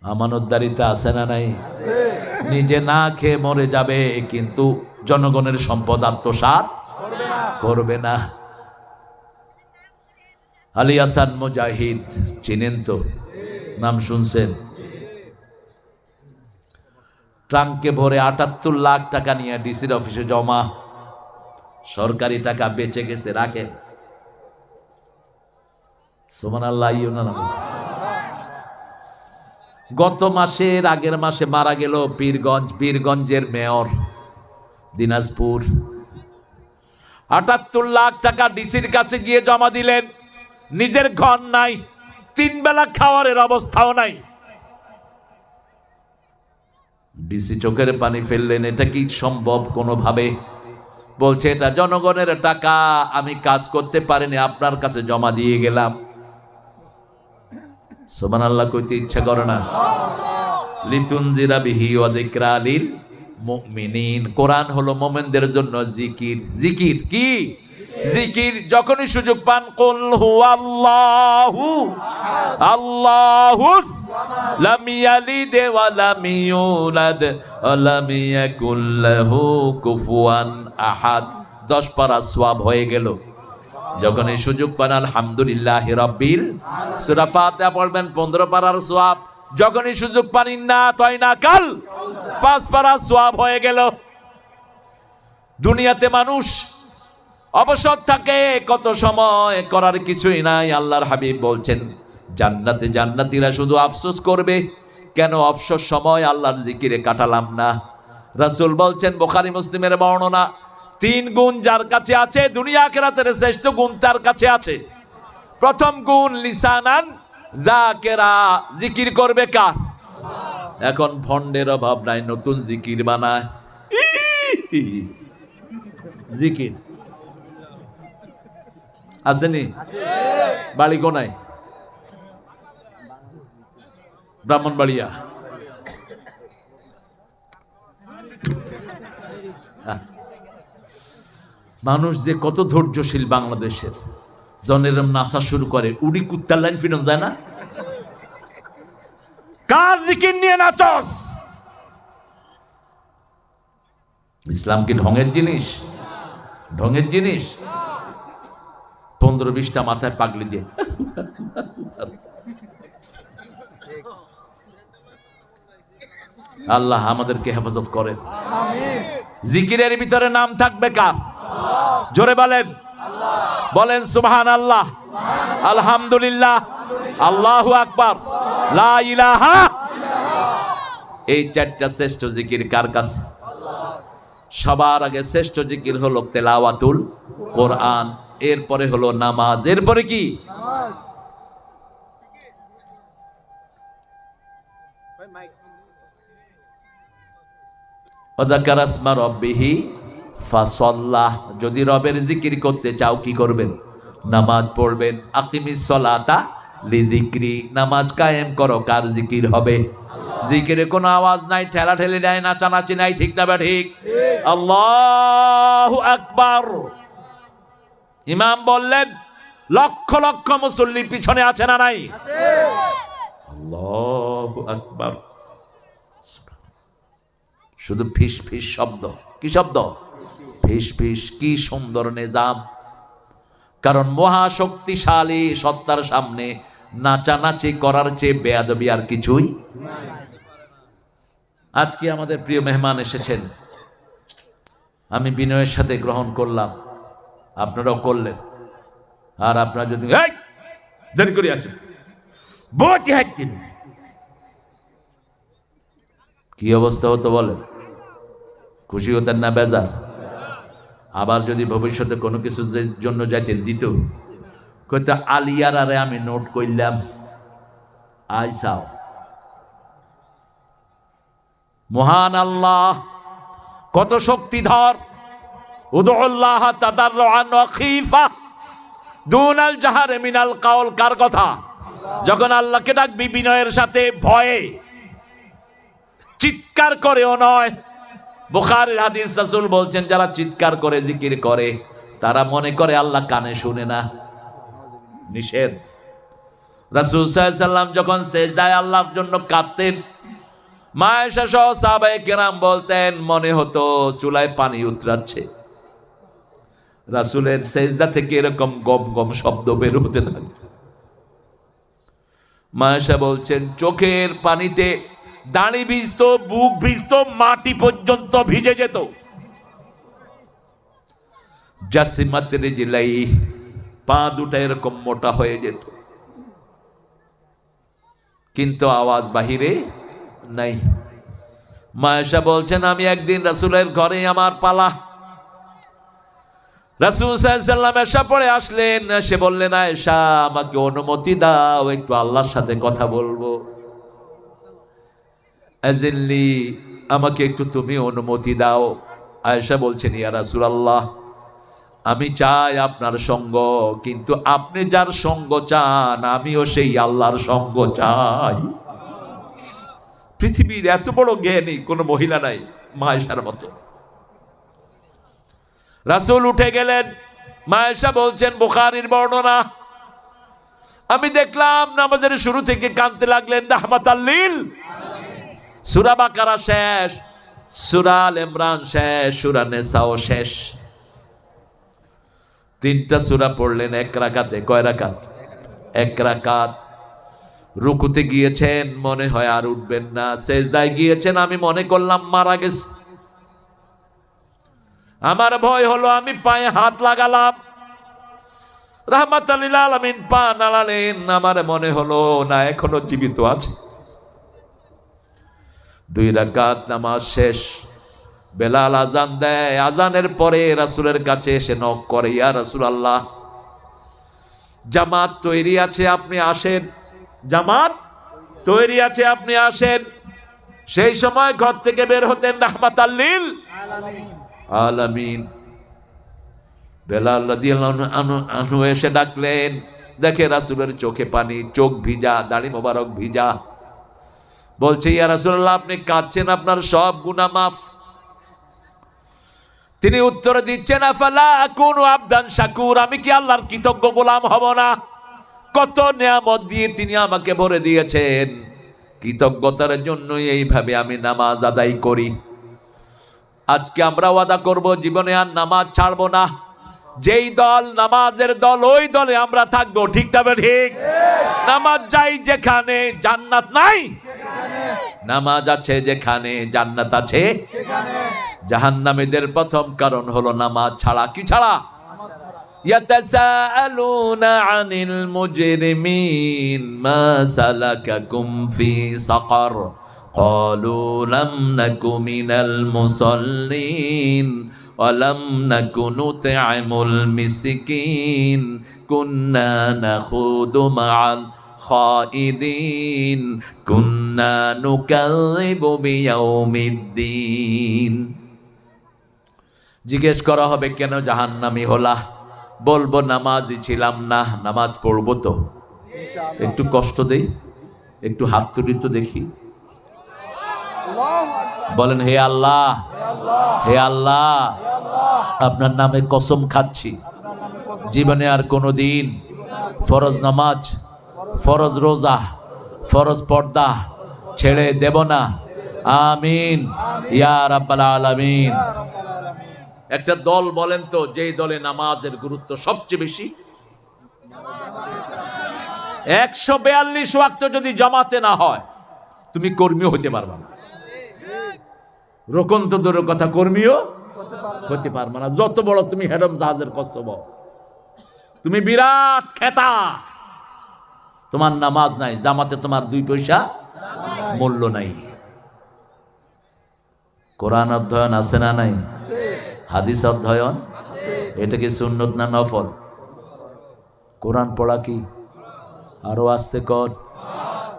[SPEAKER 1] আমানতদারিতা আছে না নাই? নিজে না খেয়ে মরে যাবে, কিন্তু জনগণের সম্পদ আত্মসাৎ করবে না। আলী হাসান মুজাহিদ চিনেন তো? নাম শুনছেন? ট্রাঙ্কে ভরে 78 লাখ টাকা নিয়ে ডিসির অফিসে জমা, সরকারি টাকা বেঁচে গেছে, রাখেন। সুবহানাল্লাহ। গত মাসের আগের মাসে মারা গেল বীরগঞ্জের মেয়র দিনাজপুর। 78 লাখ টাকা ডিসির কাছে গিয়ে জমা দিলেন, নিজের ঘর নাই, 3 বেলা খাওয়ারের অবস্থাও নাই। ডিসি চোখের পানি ফেললেন, এটা কি সম্ভব কোনোভাবে? বলছে এটা জনগণের টাকা, আমি কাজ করতে পারিনি, আপনার কাছে জমা দিয়ে গেলাম। সুবহানাল্লাহ কইতে ইচ্ছা করে না? লিতুনজিরা বিহি ওয়া যিকরা লিল মুমিনিন। কোরআন হলো মুমিনদের জন্য জিকির। জিকির কি? জিকির যখনই সুযোগ পান, কুল হুয়াল্লাহু আল্লাহুস লাম ইয়ালিদ ওয়া লাম ইউলাদ ওয়া লাম ইয়াকুল লাহু কুফুয়ান আহাদ। 10 পারা সওয়াব হয়ে গেল। যখন এই সুযোগ পান আলহামদুলিল্লাহি রাব্বিল, সূরা ফাতিহা পড়বেন 15 পারার সওয়াব। যখন এই সুযোগ পান ইন্না তাইনা কাল 5 পারা সওয়াব হয়ে গেল। দুনিয়াতে মানুষ অবসর থাকে, কত সময় করার কিছুই নাই। আল্লাহর হাবিব বলছেন জান্নাতে জান্নাতীরা শুধু আফসোস করবে, কেন অবসর সময় আল্লাহর জিকিরে কাটালাম না। রাসূল বলছেন, বুখারী মুসলিমের বর্ণনা, 3 গুণ যার কাছে আছে, দুনিয়া আখিরাতের শ্রেষ্ঠ গুণ তার কাছে আছে। প্রথম গুণ লিসানান যাকেরা, জিকির করবে কার? এখন ভন্ডের অভাব নাই, নতুন জিকির বানায়। জিকির আসেনি? বাড়ি কোনায়? ব্রাহ্মণবাড়িয়া। মানুষ যে কত ধৈর্যশীল বাংলাদেশের, জনেরম নাচা শুরু করে, উড়ি কুত্তার লাইন ফিরন যায় না। কার জিকির নিয়ে নাচস? ইসলাম কি ঢঙের জিনিস? ঢঙের জিনিস? 15-20টা মাথায় পাগলি দিয়ে আল্লাহ আমাদেরকে হেফাজত করেন। জিকিরের ভিতরে নাম থাকবে কার? জোরে বলেন, বলেন সুবহানাল্লাহ, আলহামদুলিল্লাহ, আল্লাহু আকবার, লা ইলাহা। এই 4টা শ্রেষ্ঠ জিকির কার কাছে? সবার আগে শ্রেষ্ঠ জিকির হলো তেলাওয়াতুল কোরআন, এরপরে হলো নামাজ, এরপরে কি? ওয়াযাকারা ইসমা রাব্বিহি ফাসাল্লাহ। যদি রবের জিকির করতে চাও কি করবেন? নামাজ পড়বেন। আকিমিস সালাতা লিযিকরি, নামাজ কায়েম করো, কার জিকির হবে? জিকিরে কোনো আওয়াজ নাই, ঠেলাঠেলি নাই, নাচানাচি নাই, ঠিক না বা ঠিক? আল্লাহু আকবার। ইমাম বললেন লক্ষ লক্ষ মুসল্লি পিছনে আছে না নাই? আল্লাহু আকবার। শুধু ফিস ফিস শব্দ। কি শব্দ? ফিস ফিস। কি সুন্দর নিজাম। কারণ মহাশক্তিশালী সত্তার সামনে নাচানাচি করার চেয়ে বেয়াদবি আর কিছুই। আজকে আমাদের প্রিয় মেহমান এসেছেন, আমি বিনয়ের সাথে গ্রহণ করলাম, আপনারাও করলেন। আর আপনারা যদি দেরি করে আসেন, কি অবস্থা হতো বলেন? খুশি হতেন না বেজার? আবার যদি ভবিষ্যতে কোনো কিছুর জন্য যাইতেন দিত, কইতো আলিয়ার আরে আমি নোট করলাম, আইসাও। মহান আল্লাহ কত শক্তিধর। উদুল্লাহ তাদাররুআন ওয়া খীফা দুনাল জাহরি মিনাল কাওল। কার কথা? যখন আল্লাহকে ডাকবি বিনয়ের সাথে, ভয়ে, চিৎকার করেও নয়। বুখারীর হাদিস, রাসূল বলছেন যারা চিৎকার করে জিকির করে তারা মনে করে আল্লাহ কানে শুনে না। নিষেধ। রাসূল সাল্লাল্লাহু আলাইহি সাল্লাম যখন সেজদায় আল্লাহর জন্য কাঁদতেন, মা আয়েশা সহ সাহাবায়ে কেরাম বলতেন মনে হতো চুলায় পানি উতরাচ্ছে। রাসূলের সেজদা থেকে এরকম গম গম শব্দ বের হতে থাকত। মা আয়েশা বলছেন চোখের পানিতে দাড়ি ভিজত, বুক ভিজত, মাটি পর্যন্ত ভিজে যেত। জাসিমাত রিজলাই, পা দুটা এরকম মোটা হয়ে যেত, কিন্তু আওয়াজ বাহিরে নাই। মা আয়েশা বলছেন আমি একদিন রাসূলের ঘরে আমার পালা। রাসূল সাল্লাল্লাহু আলাইহি সাল্লাম এসা পড়ে আসলেন। সে বললেন আয়েশা আমাকে অনুমতি দাও, একটু আল্লাহর সাথে কথা বলবো। আযিনলি, আমাকে একটু তুমি অনুমতি দাও। আয়েশা বলছেন ইয়া রাসূলুল্লাহ, আমি চাই আপনার সঙ্গ, কিন্তু আপনি যার সঙ্গ চান আমিও সেই আল্লাহর সঙ্গ চাই। পৃথিবীর এত বড় জ্ঞানী কোন মহিলা নাই মা আয়েশার মতো। রাসূল উঠে গেলেন। মা আয়েশা বলছেন, বুখারীর বর্ণনা, আমি দেখলাম নামাজের শুরু থেকে কাঁদতে লাগলেন রাহমাতাল লিল আলামিন। সূরা বাকারা শেষ, সূরা আল ইমরান শেষ, সূরা নিসাও শেষ। 3টা সূরা পড়লেন এক রাকাতে। কয় রাকাত? এক রাকাত। রুকুতে গিয়েছেন, মনে হয় আর উঠবেন না। সেজদায় গিয়েছেন, আমি মনে করলাম মারা গেছে। আমার ভয় হলো, আমি পায়ে হাত লাগালাম, রাহমাতাল লিল আলামিন পা নাড়ালেন, আমার মনে হলো না এখনো জীবিত আছে। 2 রাকাত নামাজ শেষ, বেলাল আজান দেয়। আজানের পরে রাসূলের কাছে এসে নক করে, ইয়া রাসূলুল্লাহ, জামাত তৈরি আছে, আপনি আসেন। জামাত তৈরি আছে, আপনি আসেন। সেই সময় ঘর থেকে বের হতেন রাহমাতাল লিল আলামিন। বেলাল রাদিয়াল্লাহু আনহু এসে ডাকলেন, দেখে রাসূলের চোখে পানি, চোখ ভিজা, দাড়ি মোবারক ভিজা। বলছে, ইয়া রাসূলুল্লাহ, আপনি কাঁদছেন, আপনার সব গুনাহ মাফ। তিনি উত্তর দিচ্ছেন, আফালা আকুনু আবদান শাকুর, আমি কি আল্লাহর কৃতজ্ঞ গোলাম হব না? কত নিয়ামত দিয়ে তিনি আমাকে ভরে দিয়েছেন, কৃতজ্ঞতার জন্যই এইভাবে আমি নামাজ আদায় করি। আজকে আমরা ওয়াদা করব, জীবনে আর নামাজ ছাড়বো না। যেই দল নামাজের দল, ওই দলে আমরা থাকবো। ঠিক তবে ঠিক? নামাজ যাই যেখানে, জান্নাত নাই। নামাজ আছে যেখানে, জান্নাত আছে। জাহান্নামীদের প্রথম কারণ হলো নামাজ ছাড়া। কি ছাড়া? ইয়াতাসাআলুনা আনিল মুজরিমিন মা সালাকাকুম ফি সাকার ক্বালু লাম নাকু মিনাল মুসাল্লিন ওয়া লাম নাকু নুত'ইমুল মিসকিন কুন্না নাখুদু মা'আল খাইদিন কুন্না নুকাযযিবু বিয়াউমিদ্দিন। জিজ্ঞেস করা হবে, কেন জাহান্নামী হলা? বলবো, নামাজই ছিলাম না। নামাজ পড়বো তো। একটু কষ্ট দেই, একটু হাত তুলি তো দেখি। বলেন, হে আল্লাহ, হে আল্লাহ, আপনার নামে কসম খাচ্ছি, জীবনে আর কোনো দিন ফরজ নামাজ, ফরজ রোজা, ফরজ পর্দা ছেড়ে দেব না। আমিন ইয়া রাব্বাল আলামিন। একটা দল বলেন তো, যেই দলে নামাজের গুরুত্ব সবচেয়ে বেশি। 142 ওয়াক্ত যদি জামাতে না হয়, তুমি কর্মীও হতে পারবে না। রোকন তো দূরের কথা, কর্মীও হতে পারবে না। যত বড় তুমি হেডম জাহাজের কসব, তুমি বিরাট খেতা, তোমার নামাজ নাই, জামাতে তোমার 2 পয়সা মূল্য নাই। কোরআন অধ্যয়ন আছে না নাই? হাদিস অধ্যয়ন, এটা কি সুন্নত না নফল? কোরআন পড়া কি? আরো আসতে কর।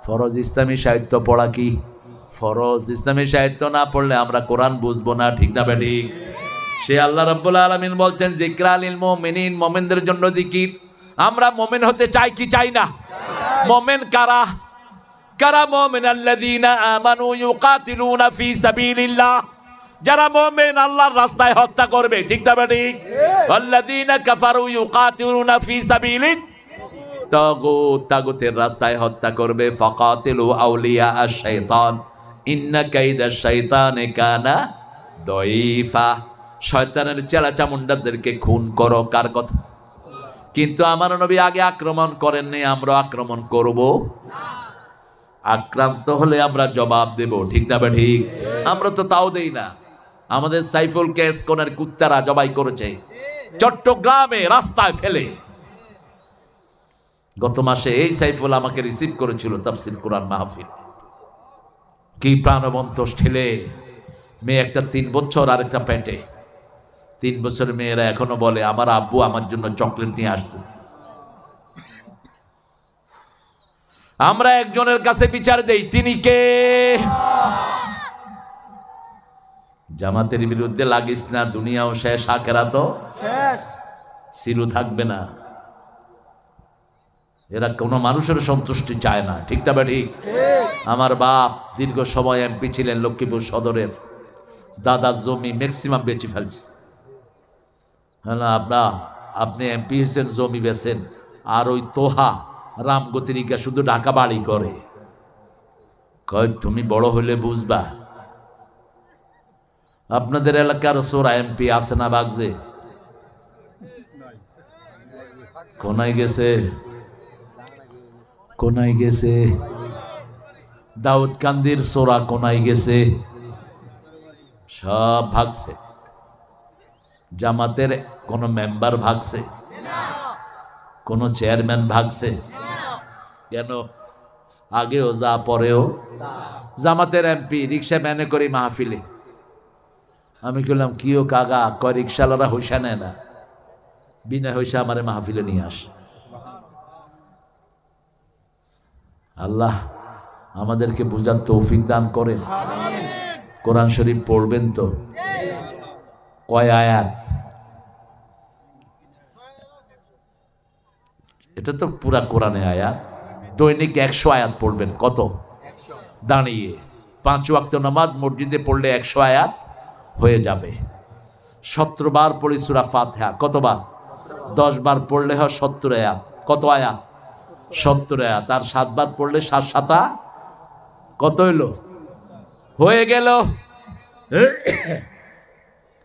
[SPEAKER 1] ফরজ ইসলামী সাহিত্য পড়া কি? ফরজ ইসলামী সাহিত্য না পড়লে আমরা কোরআন বুঝবো না। ঠিক না বেঠিক? সে আল্লাহ রাব্বুল আলামিন বলছেন, যিকরা লিল মুমিনিন, মুমিনদের জন্য জিকির। আমরা মুমিন হতে চাই কি চাই না? মুমিন কারা? কারা মুমিন? আল্লাযীনা আমানু ইউকাতিলুনা ফি সাবিলিল্লাহ, যারা মুমিন আল্লাহর রাস্তায় হত্যা করবে। ঠিক না বেঠিক? আল্লাযীনা কাফারু ইউকাতিলুনা ফি সাবিলিত তাগুত, তাগুতের রাস্তায় হত্যা করবে। ফাকাতিলু আউলিয়া আশ-শাইতান ইন্না কাইদা শাইতানি কানা দাঈফা, শয়তানের চেলা চামুন্ডাদেরকে খুন করো। কার কথা? কিন্তু আমার নবী আগে আক্রমণ করেননি, আমরা আক্রমণ করব না। আক্রান্ত হলে আমরা জবাব দেব। ঠিক না ঠিক? আমরা তো তাও দেই না। আমাদের সাইফুল কেস কোনের কুত্তারা জবাই করেছে চট্টগ্রামে রাস্তায় ফেলে। গত মাসে এই সাইফুল আমাকে রিসিভ করেছিল তাফসীর কোরআন মাহফিল। কি প্রাণবন্ত ছেলে, মেয়ে একটা 3 বছর আর একটা পেটে। 3 বছরের মেয়েরা এখনো বলে, আমার আব্বু আমার জন্য চকলেট নিয়ে আসতেছে। আমরা একজনের কাছে বিচার দেই, তিনি কে? জামাতের বিরুদ্ধে লাগিস না, দুনিয়াও শেষ, আখিরাতও শেষ, সিলু থাকবে না। এরা কোনো মানুষের সন্তুষ্টি চায় না। ঠিক না ঠিক? আমার বাপ দীর্ঘ সময় এমপি ছিলেন লক্ষ্মীপুর সদরের। দাদার জমি ম্যাক্সিমাম বেচে ফেলছে। হ্যাঁ, আপনি এমপি হয়েছেন, জমি বেচেন, আর ওই তোহা রামগতিরিকা শুধু ঢাকা বাড়ি করে। কয় তুমি বড় হইলে বুঝবা। আপনাদের এলাকার সোরা এমপি আছে না বাগজে? কোনায় গেছে? কোনায় গেছে? দাউদকান্দির সোরা কোনায় গেছে? সব ভাগছে। জামাতের কোন মেম্বার ভাগছে? কোন চেয়ারম্যান ভাগছে? কেন? আগেও যা পরেও জামাতের এমপি রিক্সা ম্যানে করি মাহফিলে। আমি বললাম কিও কাগা? কয় রিক্সাওয়ালারা হইসা নেয় না, বিনা হইসা আমারে মাহফিলে নিয়ে আস। আল্লাহ আমাদেরকে বুঝার তৌফিক দান করেন। কোরআন শরীফ পড়বেন তো? কয় আয়াত? এটা তো পুরা কোরআনে আয়াত। দৈনিক 100 আয়াত পড়বেন। কত? দাঁড়িয়ে 5 ওয়াক্ত নামাজ মসজিদে পড়লে 100 আয়াত হয়ে যাবে। 17 বার পড়ি সূরা ফাতিহা। কতবার? 10 বার পড়লে হয় 70 আয়াত। কত আয়াত? 70 আয়াত। আর 7 বার পড়লে 7 7 কত হইল? হয়ে গেল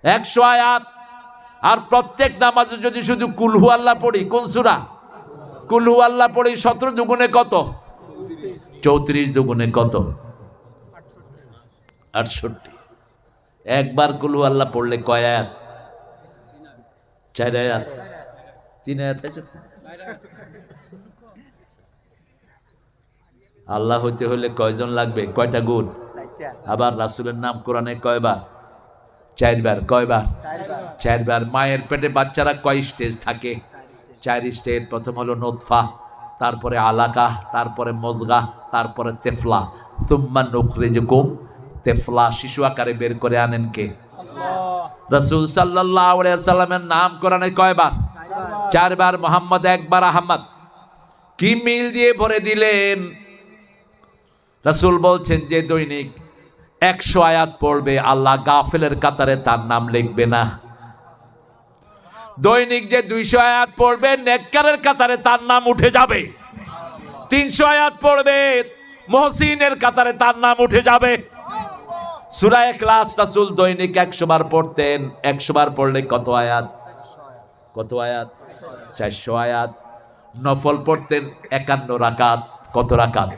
[SPEAKER 1] 100 আয়াত। আর প্রত্যেক নামাজে যদি শুধু কুল হু আল্লাহ পড়ি, কোন সূরা? কুল হু আল্লাহ পড়ি, 17 দুগুণে কত? 34 দুগুণে কত? 68। একবার কুল হু আল্লাহ পড়লে কয় আয়াত? 4 আয়াত। 3 আয়াত আছে। আল্লাহ হইতে হলে কয়জন লাগবে? কয়টা গুণ? আবার রাসূলের নাম কোরআনে কয়বার? 4 বার। কয়বার? 4 বার। মায়ের পেটে বাচ্চারা কয় স্টেজ থাকে? 4 স্টেজ। প্রথম হলো নোতফা, তারপরে আলাকা, তারপরে মজগা, তারপরে তেফলা। সুম্মা নুখরিজুকুম তেফলা। শিশু আকারে বের করে আনেন কে? রাসূল সাল্লাল্লাহু আলাইহি ওয়াসাল্লামের নাম কোরআনে কয়বার? 4 বার। মোহাম্মদ 1 বার। আহমদ। কি মিল দিয়ে ভরে দিলেন। রাসূল বলছেন যে দৈনিক 100 আয়াত পড়বে, আল্লাহ গাফেলের কাতারে তার নাম লিখবে না। দৈনিক যে 200 আয়াত পড়বে, নেককারের কাতারে তার নাম উঠে যাবে। 300 আয়াত পড়বে, মুহসিনের কাতারে তার নাম উঠে যাবে। সূরা ইখলাস রাসূল দৈনিক 100 বার পড়তেন। 100 বার পড়লে কত আয়াত? কত আয়াত? 400 আয়াত। নফল পড়তেন 51 রাকাত। কত রাকাত?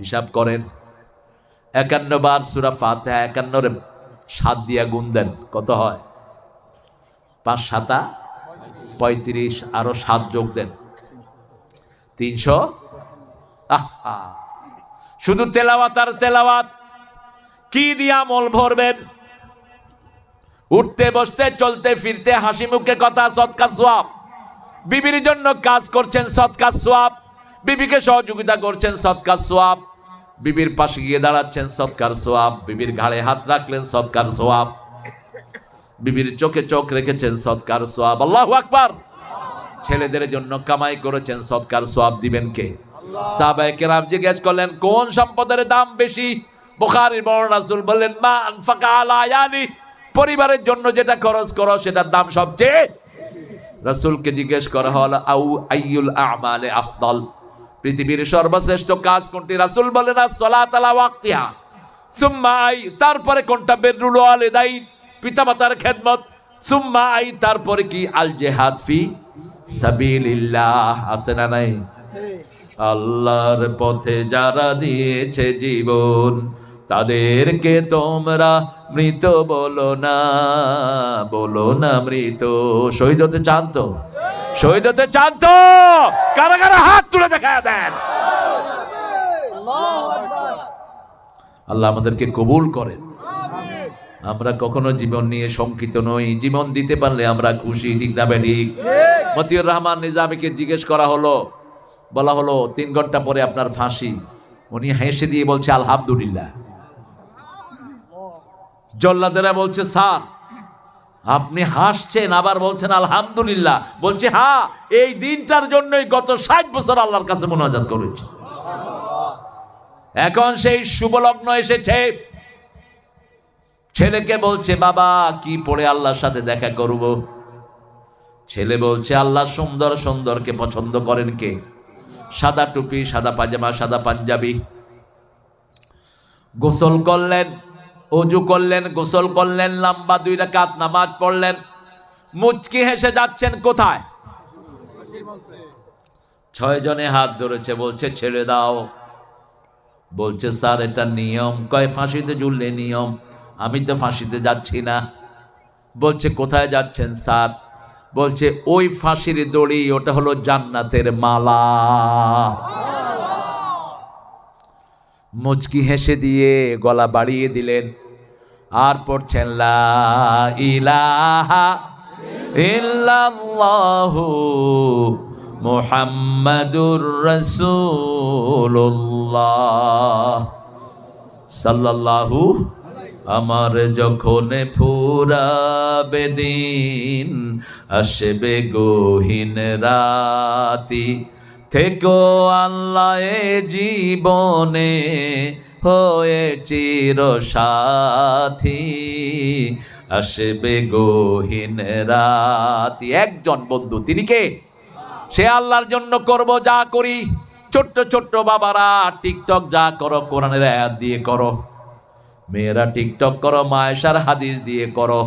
[SPEAKER 1] হিসাব করেন। 51 বার সূরা ফাতিহা। 51 রে 7 দিয়া গুণ দেন, কত হয়? 5 7 35। আরো 7 যোগ দেন, 300। আহা, শুধু তেলাওয়াত আর তেলাওয়াত। কি দিয়া আমল ভরবেন? উঠতে বসতে চলতে ফিরতে হাসি মুখে কথা, সদকা সওয়াব। বিবির জন্য কাজ করছেন, সদকা সওয়াব। বিবিকে সহযোগিতা করছেন, সদকা সওয়াব। বিবির পাশে গিয়ে দাঁড়াচ্ছেন, সদকার সওয়াব। বিবির ঘাড়ে হাত রাখলেন, সদকার সওয়াব। বিবির চোখে চোখ রেখেছেন, সদকার সওয়াব। আল্লাহু আকবার। ছেলেদের জন্য কামাই করেছেন, সদকার সওয়াব দিবেন কে? সাহাবায়ে কেরাম জিজ্ঞেস করলেন কোন সম্পদের দাম বেশি? বুখারীর বর্ণনা, রাসূল বললেন মা আনফাকা আলা আয়ালি, পরিবারের জন্য যেটা খরচ করো সেটার দাম সবচেয়ে রাসূলকে জিজ্ঞেস করা হলো আউ আইয়ুল আমালে আফদল, পৃথিবীর সর্বশ্রেষ্ঠ কাজ কোনটি? রাসূল বলেন as-সালাত আলা ওয়াক্তিহা, সুম্মা আই, তারপরে কোনটা? বিররুল ওয়ালিদাইন, পিতামাতার খেদমত। সুম্মা আই, তারপরে কি? আল জিহাদ ফি সাবিলিল্লাহ। আছে না নাই? আল্লাহর পথে যারা দিয়েছে জীবন, তাদেরকে তোমরা মৃত বলো না, বলো না মৃত। শহীদ হতে চান তো? শহীদ হতে চান তো? কারা কারা হাত তুলে দেখা দেন। আল্লাহ আমাদেরকে কবুল করেন। আমরা কখনো জীবন নিয়ে শঙ্কিত নই। জীবন দিতে পারলে আমরা খুশি, ঠিক না ঠিক? মতিউর রহমান নিজামীকে জিজ্ঞেস করা হলো, বলা হলো 3 ঘন্টা পরে আপনার ফাঁসি। উনি হেসে দিয়ে বলছে আলহামদুলিল্লাহ। জল্লাদেরা বলছে স্যার আপনি হাসছেন আবার বলছেন আলহামদুলিল্লাহ। বলছে হ্যাঁ, এই দিনটার জন্যই গত 60 বছর আল্লাহর কাছে মুনাজাত করেছি। এখন সেই শুভ লগ্ন এসেছে। ছেলেকে বলছে বাবা কি পড়ে আল্লাহর সাথে দেখা করব? ছেলে বলছে আল্লাহ সুন্দর সুন্দরকে পছন্দ করেন কে? সাদা টুপি, সাদা পাজামা, সাদা পাঞ্জাবি। গোসল করলেন, ওযু করলেন, গোসল করলেন, লম্বা 2 রাকাত নামাজ পড়লেন। মুচকি হেসে যাচ্ছেন কোথায়? 6 জনে হাত ধরেছে, বলছে ছেড়ে দাও। বলছে স্যার এটা নিয়ম। কয় ফাঁসিতে ঝুললে নিয়ম, আমি তো ফাঁসিতে যাচ্ছি না। বলছে কোথায় যাচ্ছেন স্যার? বলছে ওই ফাঁসির দড়ি, ওটা হলো জান্নাতের মালা। মুচকি হেসে দিয়ে গলা বাড়িয়ে দিলেন, আর পড়ছেন লা ইলাহা ইল্লাল্লাহু মুহাম্মাদুর রাসূলুল্লাহ সাল্লাল্লাহু। আমার যখন ফুরাবে দিন, আসবে গহীন রাতি, থেকো আল্লাহ এ জীবনে হয়ে চির সাথী, আসবে গহীন রাতি। একজন বন্ধু, তিনি কে? সে আল্লাহর জন্য করব যা করি। ছোট্ট ছোট্ট বাবারা টিকটক যা করো কোরআনের আয়াত দিয়ে করো, মেয়েরা টিকটক করো মায়েশার হাদিস দিয়ে করো।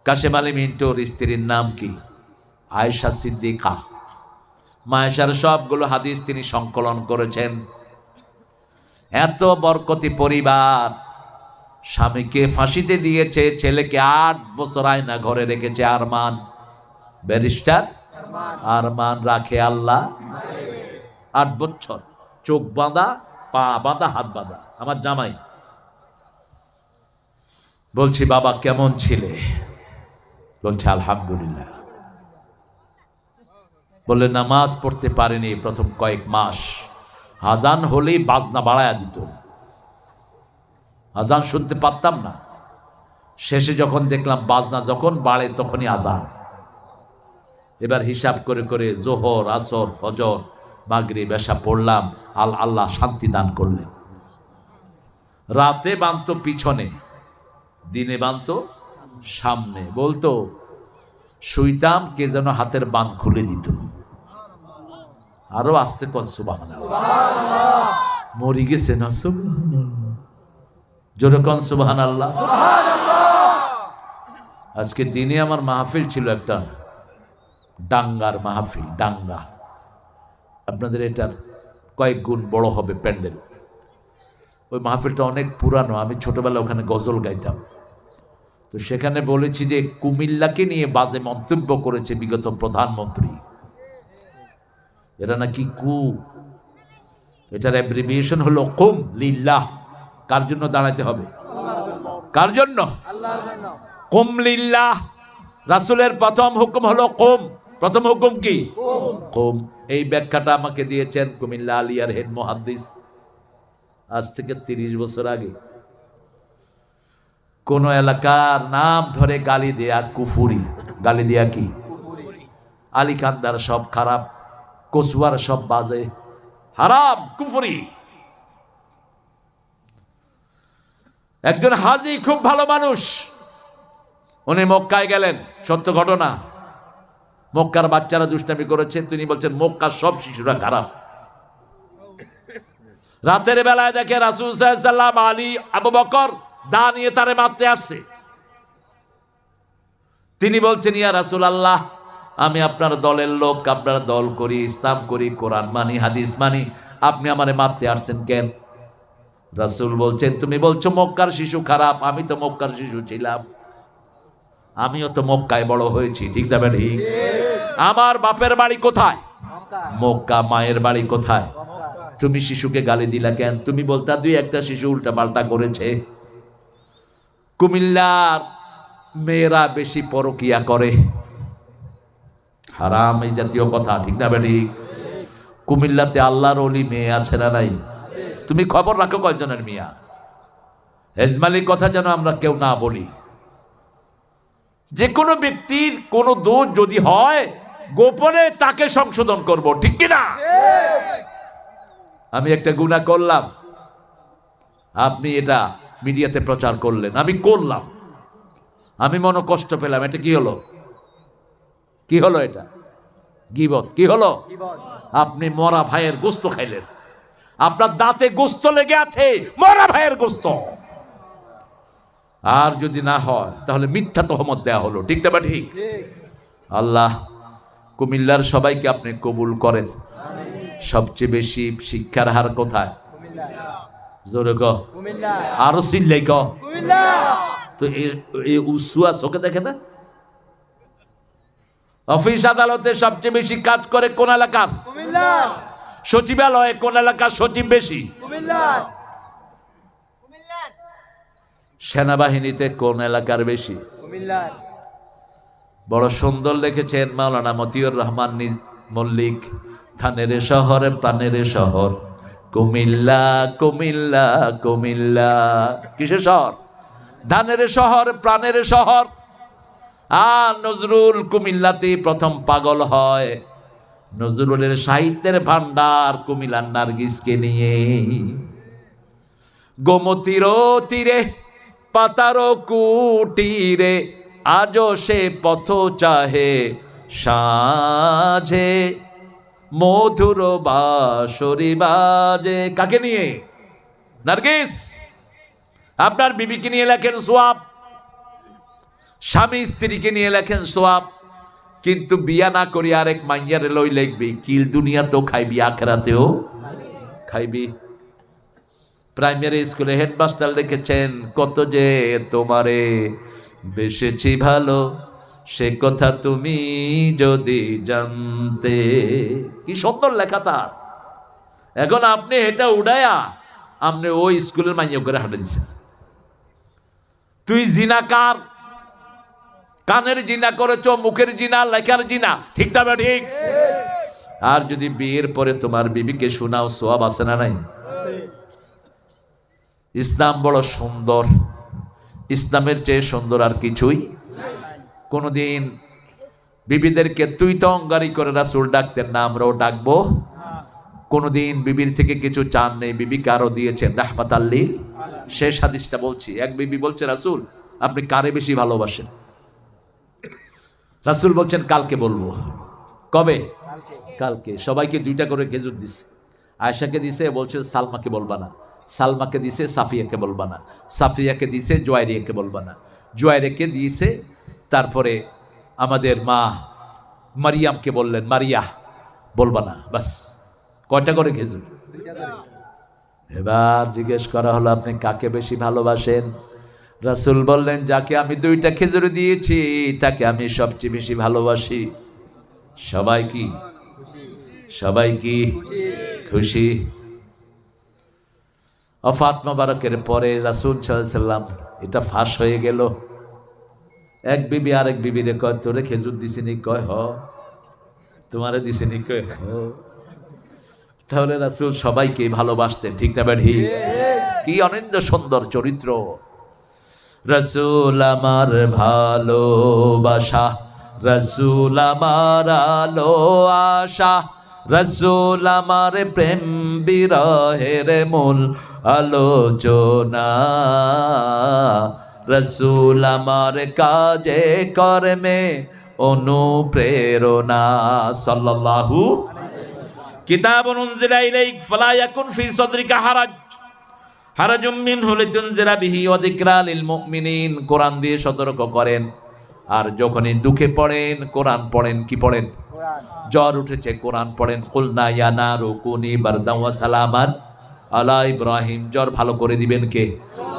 [SPEAKER 1] কাশেম আলী মিন্টুর স্ত্রীর নাম কি? আয়েশা সিদ্দিকা। মায়েশার সবগুলো হাদিস তিনি সংকলন করেছেন। এত বরকতি পরিবার, স্বামীকে ফাঁসিতে দিয়েছে, ছেলেকে 8 বছর আয়না ঘরে রেখেছে। আরমান, ব্যারিস্টার আরমান রাখে আল্লাহ 8 বছর, চোখ বাঁধা, পা বাঁধা, হাত বাঁধা। আমার জামাই বলছি বাবা কেমন ছিলে? বলছে আলহামদুলিল্লাহ। বললে নামাজ পড়তে পারিনি প্রথম কয়েক মাস, আজান হলেই বাজনা বাড়ায়া দিত, আজান শুনতে পারতাম না। শেষে যখন দেখলাম বাজনা যখন বাড়ে তখনই আজান। এবার হিসাব করে করে জোহর, আসর, ফজর, মাগরিব, এশা পড়লাম। আল্লাহ শান্তি দান করলেন। রাতে বাঁধতো পিছনে, দিনে বাঁধতো সামনে। বলতো শুইতাম, কে যেন হাতের বাঁধ খুলে দিত। আরো আসতে কন সুবহানাল্লাহ। মরি গেছে না সুবহানাল্লাহ, জোরে কন সুবহানাল্লাহ। আজকে দিনে আমার মাহফিল ছিল, একটা ডাঙ্গার মাহফিল। ডাঙ্গা আপনাদের এটার কয়েক গুণ বড় হবে প্যান্ডেল। ওই মাহফিলটা অনেক পুরানো, আমি ছোটবেলা ওখানে গজল গাইতাম। তো সেখানে বলেছি যে কুমিল্লাকে নিয়ে বাজে মন্তব্য করেছে বিগত প্রধানমন্ত্রী। এরা নাকি এটার অ্যাব্রিভিয়েশন হলো কুম লিল্লাহ। কার জন্য দাঁড়াতে হবে? কার জন্য? কুম লিল্লাহ। রাসূলের প্রথম হুকুম হলো কুম। প্রথম হুকুম কি? কুম। এই ব্যাখ্যাটা আমাকে দিয়েছেন কুমিল্লা আলিয়ার হেড মুহাদ্দিস আজ থেকে 30 বছর আগে। কোন এলাকার নাম ধরে গালি দেয়া কুফুরি। গালি দেয়া কি? আলিকান্দার সব খারাপ, কচুয়ার সব বাজে, হারাম, কুফুরি। একজন হাজি খুব ভালো মানুষ, উনি মক্কায় গেলেন। সত্য ঘটনা। মক্কার বাচ্চারা দুষ্টামি করেছে, তিনি বলছেন মক্কার সব শিশুরা খারাপ। রাতের বেলায় দেখে রাসূল সাল্লাল্লাহু আলাইহি ওয়াসাল্লাম, আলী, আবু বকর দা নিয়ে তারে মারতে আসছে। তিনি বলছেন ইয়া রাসূলুল্লাহ, আমি আপনার দলের লোক, আপনার দল করি, ইসলাম করি, কোরআন মানি, হাদিস মানি, আপনি আমারে মারতে আসছেন কেন? রাসূল বলছেন তুমি বলছো মক্কার শিশু খারাপ, আমি তো মক্কার শিশু ছিলাম, আমিও তো মক্কায় বড় হয়েছি, ঠিক না বেঠি? আমার বাপের বাড়ি কোথায়? মক্কা। মায়ের বাড়ি কোথায়? তুমি শিশুকে গালি দিলা কেন? তুমি বলতা 2-1টা শিশু উল্টা পাল্টা করেছে। কুমিল্লার মেয়েরা বেশি পরকিয়া করে, হারাম, এই জাতীয় কথা, ঠিক না বেঠি? কুমিল্লাতে আল্লাহর ওলি মেয়ে আছে না নাই? তুমি খবর রাখো কয়জনের মিয়া। হেজমালি কথা যেন আমরা কেউ না বলি। যে কোনো ব্যক্তির কোনো দোষ যদি হয়, গোপনে তাকে সংশোধন করব, ঠিক কিনা? আমি একটা গুনাহ করলাম, আপনি এটা মিডিয়াতে প্রচার করলেন, আমি করলাম, আমি মনে কষ্ট পেলাম, এটা কি হলো? কি হলো? এটা গীবত। কি হলো? আপনি মরা ভাইয়ের গোস্ত খাইলেন, আপনার দাঁতে গোস্ত লেগে আছে, মরা ভাইয়ের গোস্ত। আর যদি না হয় তাহলে মিথ্যা তহমত দেয়া হলো, ঠিক না? ঠিক। আল্লাহ কুমিল্লার সবাইকে আপনি কবুল করেন। সবচেয়ে বেশি শিক্ষার হার কোথায়? জোরে ক, আরো চিল্লাই ক। তো এই উসুয়া চোখে দেখে না? অফিস আদালতে সবচেয়ে বেশি কাজ করে কোন এলাকার? সচিবালয়ে কোন এলাকার সচিব বেশি? সেনাবাহিনীতে কোন এলাকার বেশি? বড় সুন্দর লিখেছেন মাওলানা মতিউর রহমান মল্লিক, ধানের শহর প্রাণের শহর কুমিল্লা, কুমিল্লা, কুমিল্লা। কিসের শহর? ধানের শহর, প্রাণের শহর। আর নজরুল কুমিল্লাতে প্রথম পাগল হয়। নজরুলের সাহিত্যের ভান্ডার কুমিল্লার নার্গিসকে নিয়ে। গোমতীর তীরে পাতার কুটিরে আজও সে পথ চাহে সাঁঝে মধুর বাঁশরি বাজে। কাকে নিয়ে? নার্গিস। আপনার বিবিকে নিয়ে লেখেন সোয়াব, স্বামী স্ত্রীকে নিয়ে লেখেন সোয়াব, কিন্তু বিয়া না করি আরেক মাইয়ারে লই লিখবি, কিল দুনিয়াতেও খাইবি আখেরাতেও খাইবি। প্রাইমারি স্কুলে হেডমাস্টার লিখেছেন, কত যে তোমারে বেসেছি ভালো সে কথা তুমি যদি জানতে। কি সুন্দর লেখা তার। এখন আপনি এটা উড়ায়া আপনি ওই স্কুলের মাইয়া করে হাঁটে দিচ্ছেন। তুই জিনাকার, কানের জিনা করেছ, মুখের জিনা, লেখার জিনা, ঠিক না ঠিক? আর যদি বিয়ের পরে তোমার বিবিকে শোনাও, সোয়াব আছে না নাই? ইসলাম বড় সুন্দর, ইসলামের চেয়ে সুন্দর আর কিছুই। কোনদিন বিবিদেরকে তুই তো অঙ্গারি করে রাসূল ডাকতেন না, আমরাও ডাকবো। কোনদিন বিবির থেকে কিছু চান নেই, বিবিকে আরো দিয়েছেন রাহমাতাল লিল। শেষ হাদিসটা বলছি। এক বিবি বলছে, রাসূল আপনি কারে বেশি ভালোবাসেন? রাসূল বলছেন, কালকে বলবো। কবে? কালকে। সবাইকে 2টা করে খেজুর দিছে। আয়েশাকে দিছে, বলছে সালমাকে বলবা না। সালমাকে দিছে, সাফিয়াকে বলবা না। সাফিয়াকে দিছে, জুয়াইরিয়াকে বলবা না। জুয়াইরিয়াকে দিয়েছে, তারপরে আমাদের মা মারিয়ামকে বললেন, মারিয়া বলবা না। বাস। কয়টা করে খেজুর? এবার জিজ্ঞেস করা হলো, আপনি কাকে বেশি ভালোবাসেন? রাসূল বললেন, যাকে আমি 2টা খেজুর দিয়েছি তাকে আমি সবচেয়ে বেশি ভালোবাসি। সবাই কি? সবাই কি খুশি? ওফাত মোবারকের পরে রাসূল সাল্লাল্লাহু আলাইহি সাল্লাম এটা ফাঁস হয়ে গেল। এক বিবি আরেক বিবিরে কয়, তোরে খেজুর দিছিনি? কয় হ। তোমারে দিছিনি? কয় হ। তাহলে রাসূল সবাইকে ভালোবাসতেন, ঠিক না বেঠি? কি অনিন্দ সুন্দর চরিত্র। রাসূল আমার ভালোবাসা, রাসূল আমার আলো আশা, রাসূল আমার প্রেম বিরহের মূল আলোচনা, রাসূল আমার কাজে কর্মে অনুপ্রেরণা। সাল্লাল্লাহু কিতাবুন উনজিলা ইলাইক ফালা ইয়াকুন ফি সাদরিকা হারাজুম মিনহু লিতুনজিরা বিহি ওয়া যিকরা লিল মুমিনিন। কোরআন দিয়ে সতর্ক করেন। আর যখনই দুঃখে পড়েন কোরআন পড়েন। কি পড়েন? জ্বর উঠেছে কোরআন পড়েন। কুলনা ইয়া নারু কুনি বারদান ওয়া সালামান আলা ইব্রাহিম। জ্বর ভালো করে দিবেন কে?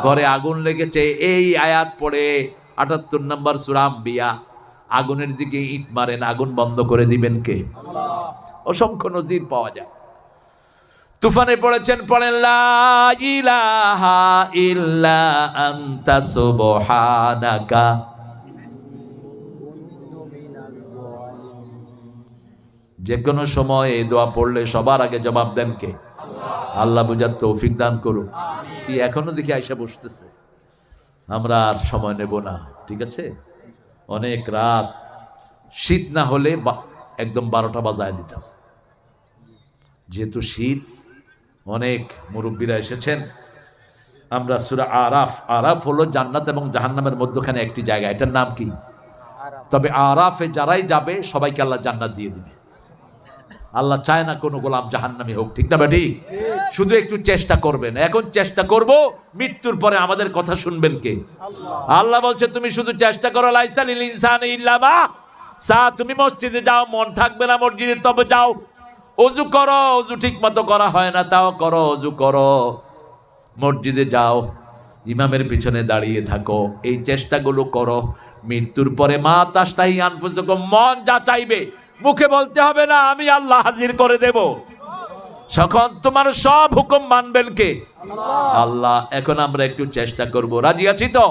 [SPEAKER 1] ঘরে আগুন লেগেছে, এই আয়াত পড়ে ৭৮ নম্বর সূরা আম্বিয়া, আগুনের দিকে ইট মারেন, আগুন বন্ধ করে দিবেন কে? অসংখ্য নজির পাওয়া যায়। তুফানে পড়েছেন, পড়েন লা ইলাহা ইল্লা আনতা সুবহানাকা। যে কোনো সময় এই দোয়া পড়লে সবার আগে জবাব দেন কে? আল্লাহ বুঝার তৌফিক দান করুন। কি এখনো দেখি আয়সা বসতেছে? আমরা আর সময় নেব না, ঠিক আছে? অনেক রাত, শীত না হলে একদম 12টা বাজায় দিতাম। যেহেতু শীত, অনেক মুরব্বীরা এসেছেন। আমরা সূরা আরাফ, আরাফ হলো জান্নাত এবং জাহান্নামের মধ্যখানে একটি জায়গা, এটার নাম কি? তবে আরাফে যারাই যাবে সবাইকে আল্লাহ জান্নাত দিয়ে দিবে। আল্লাহ চায় না কোনো গোলাম জাহান্নামী হোক, ঠিক না বেটি? শুধু একটু চেষ্টা করবেন। এখন চেষ্টা করব, মৃত্যুর পরে আমাদের কথা শুনবেন কে? আল্লাহ বলছে তুমি শুধু চেষ্টা করো। লাইসা লিল ইনসানি ইল্লা মা তুমি মসজিদে যাও, মন থাকবে না মসজিদে, তবে যাও, অজু করো, অজু ঠিক মতো করা হয় না তাও করো, অজু করো, মসজিদে যাও, ইমামের পিছনে দাঁড়িয়ে থাকো, এই চেষ্টাগুলো করো। মৃত্যুর পরে মা তাস্তাহি আনফুসুকুম, মন যা চাইবে মুখে বলতে হবে না, আমি আল্লাহ হাজির করে দেব। তখন তোমার সব হুকুম মানবেন কে? আল্লাহ। এখন আমরা একটু চেষ্টা করব, রাজি আছি তো?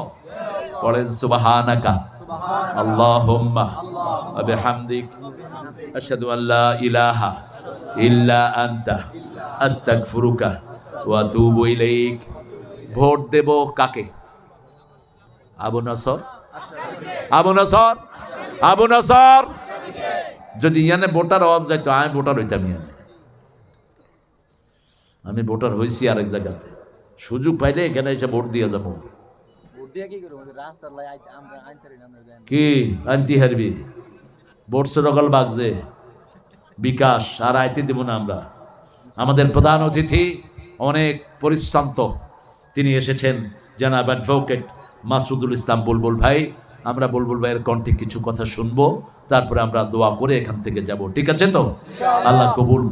[SPEAKER 1] পড়েন সুবহানাকা আল্লাহুম্মা ওয়া বিহামদিক আশহাদু আল্লা ইলাহা ইল্লা আনতা আস্তাগফিরুকা ওয়া আতুবু ইলাইক। ভোট দেব কাকে? আবু নসর, আবু নসর, আবু নসর। যদি ইয়ানে ভোটার অভাব যাইতো, আমি ভোটার হইতাম ইয়ানে। আমি ভোটার হয়েছি আরেক জায়গাতে, সুযোগ পাইলে এখানে এসে ভোট দিয়ে যাবো। কি আনতি হারবি? ভোট সরকাল বাগজে বিকাশ আর আইতে দেব না আমরা। আমাদের প্রধান অতিথি অনেক পরিশ্রান্ত, তিনি এসেছেন, জনাব অ্যাডভোকেট মাসুদুল ইসলাম বুলবুল ভাই। আমরা বুলবুল ভাইয়ের কণ্ঠে কিছু কথা শুনবো, তারপরে আমরা দোয়া করে এখান থেকে যাব। ঠিক আছে তো? আল্লাহ কবুল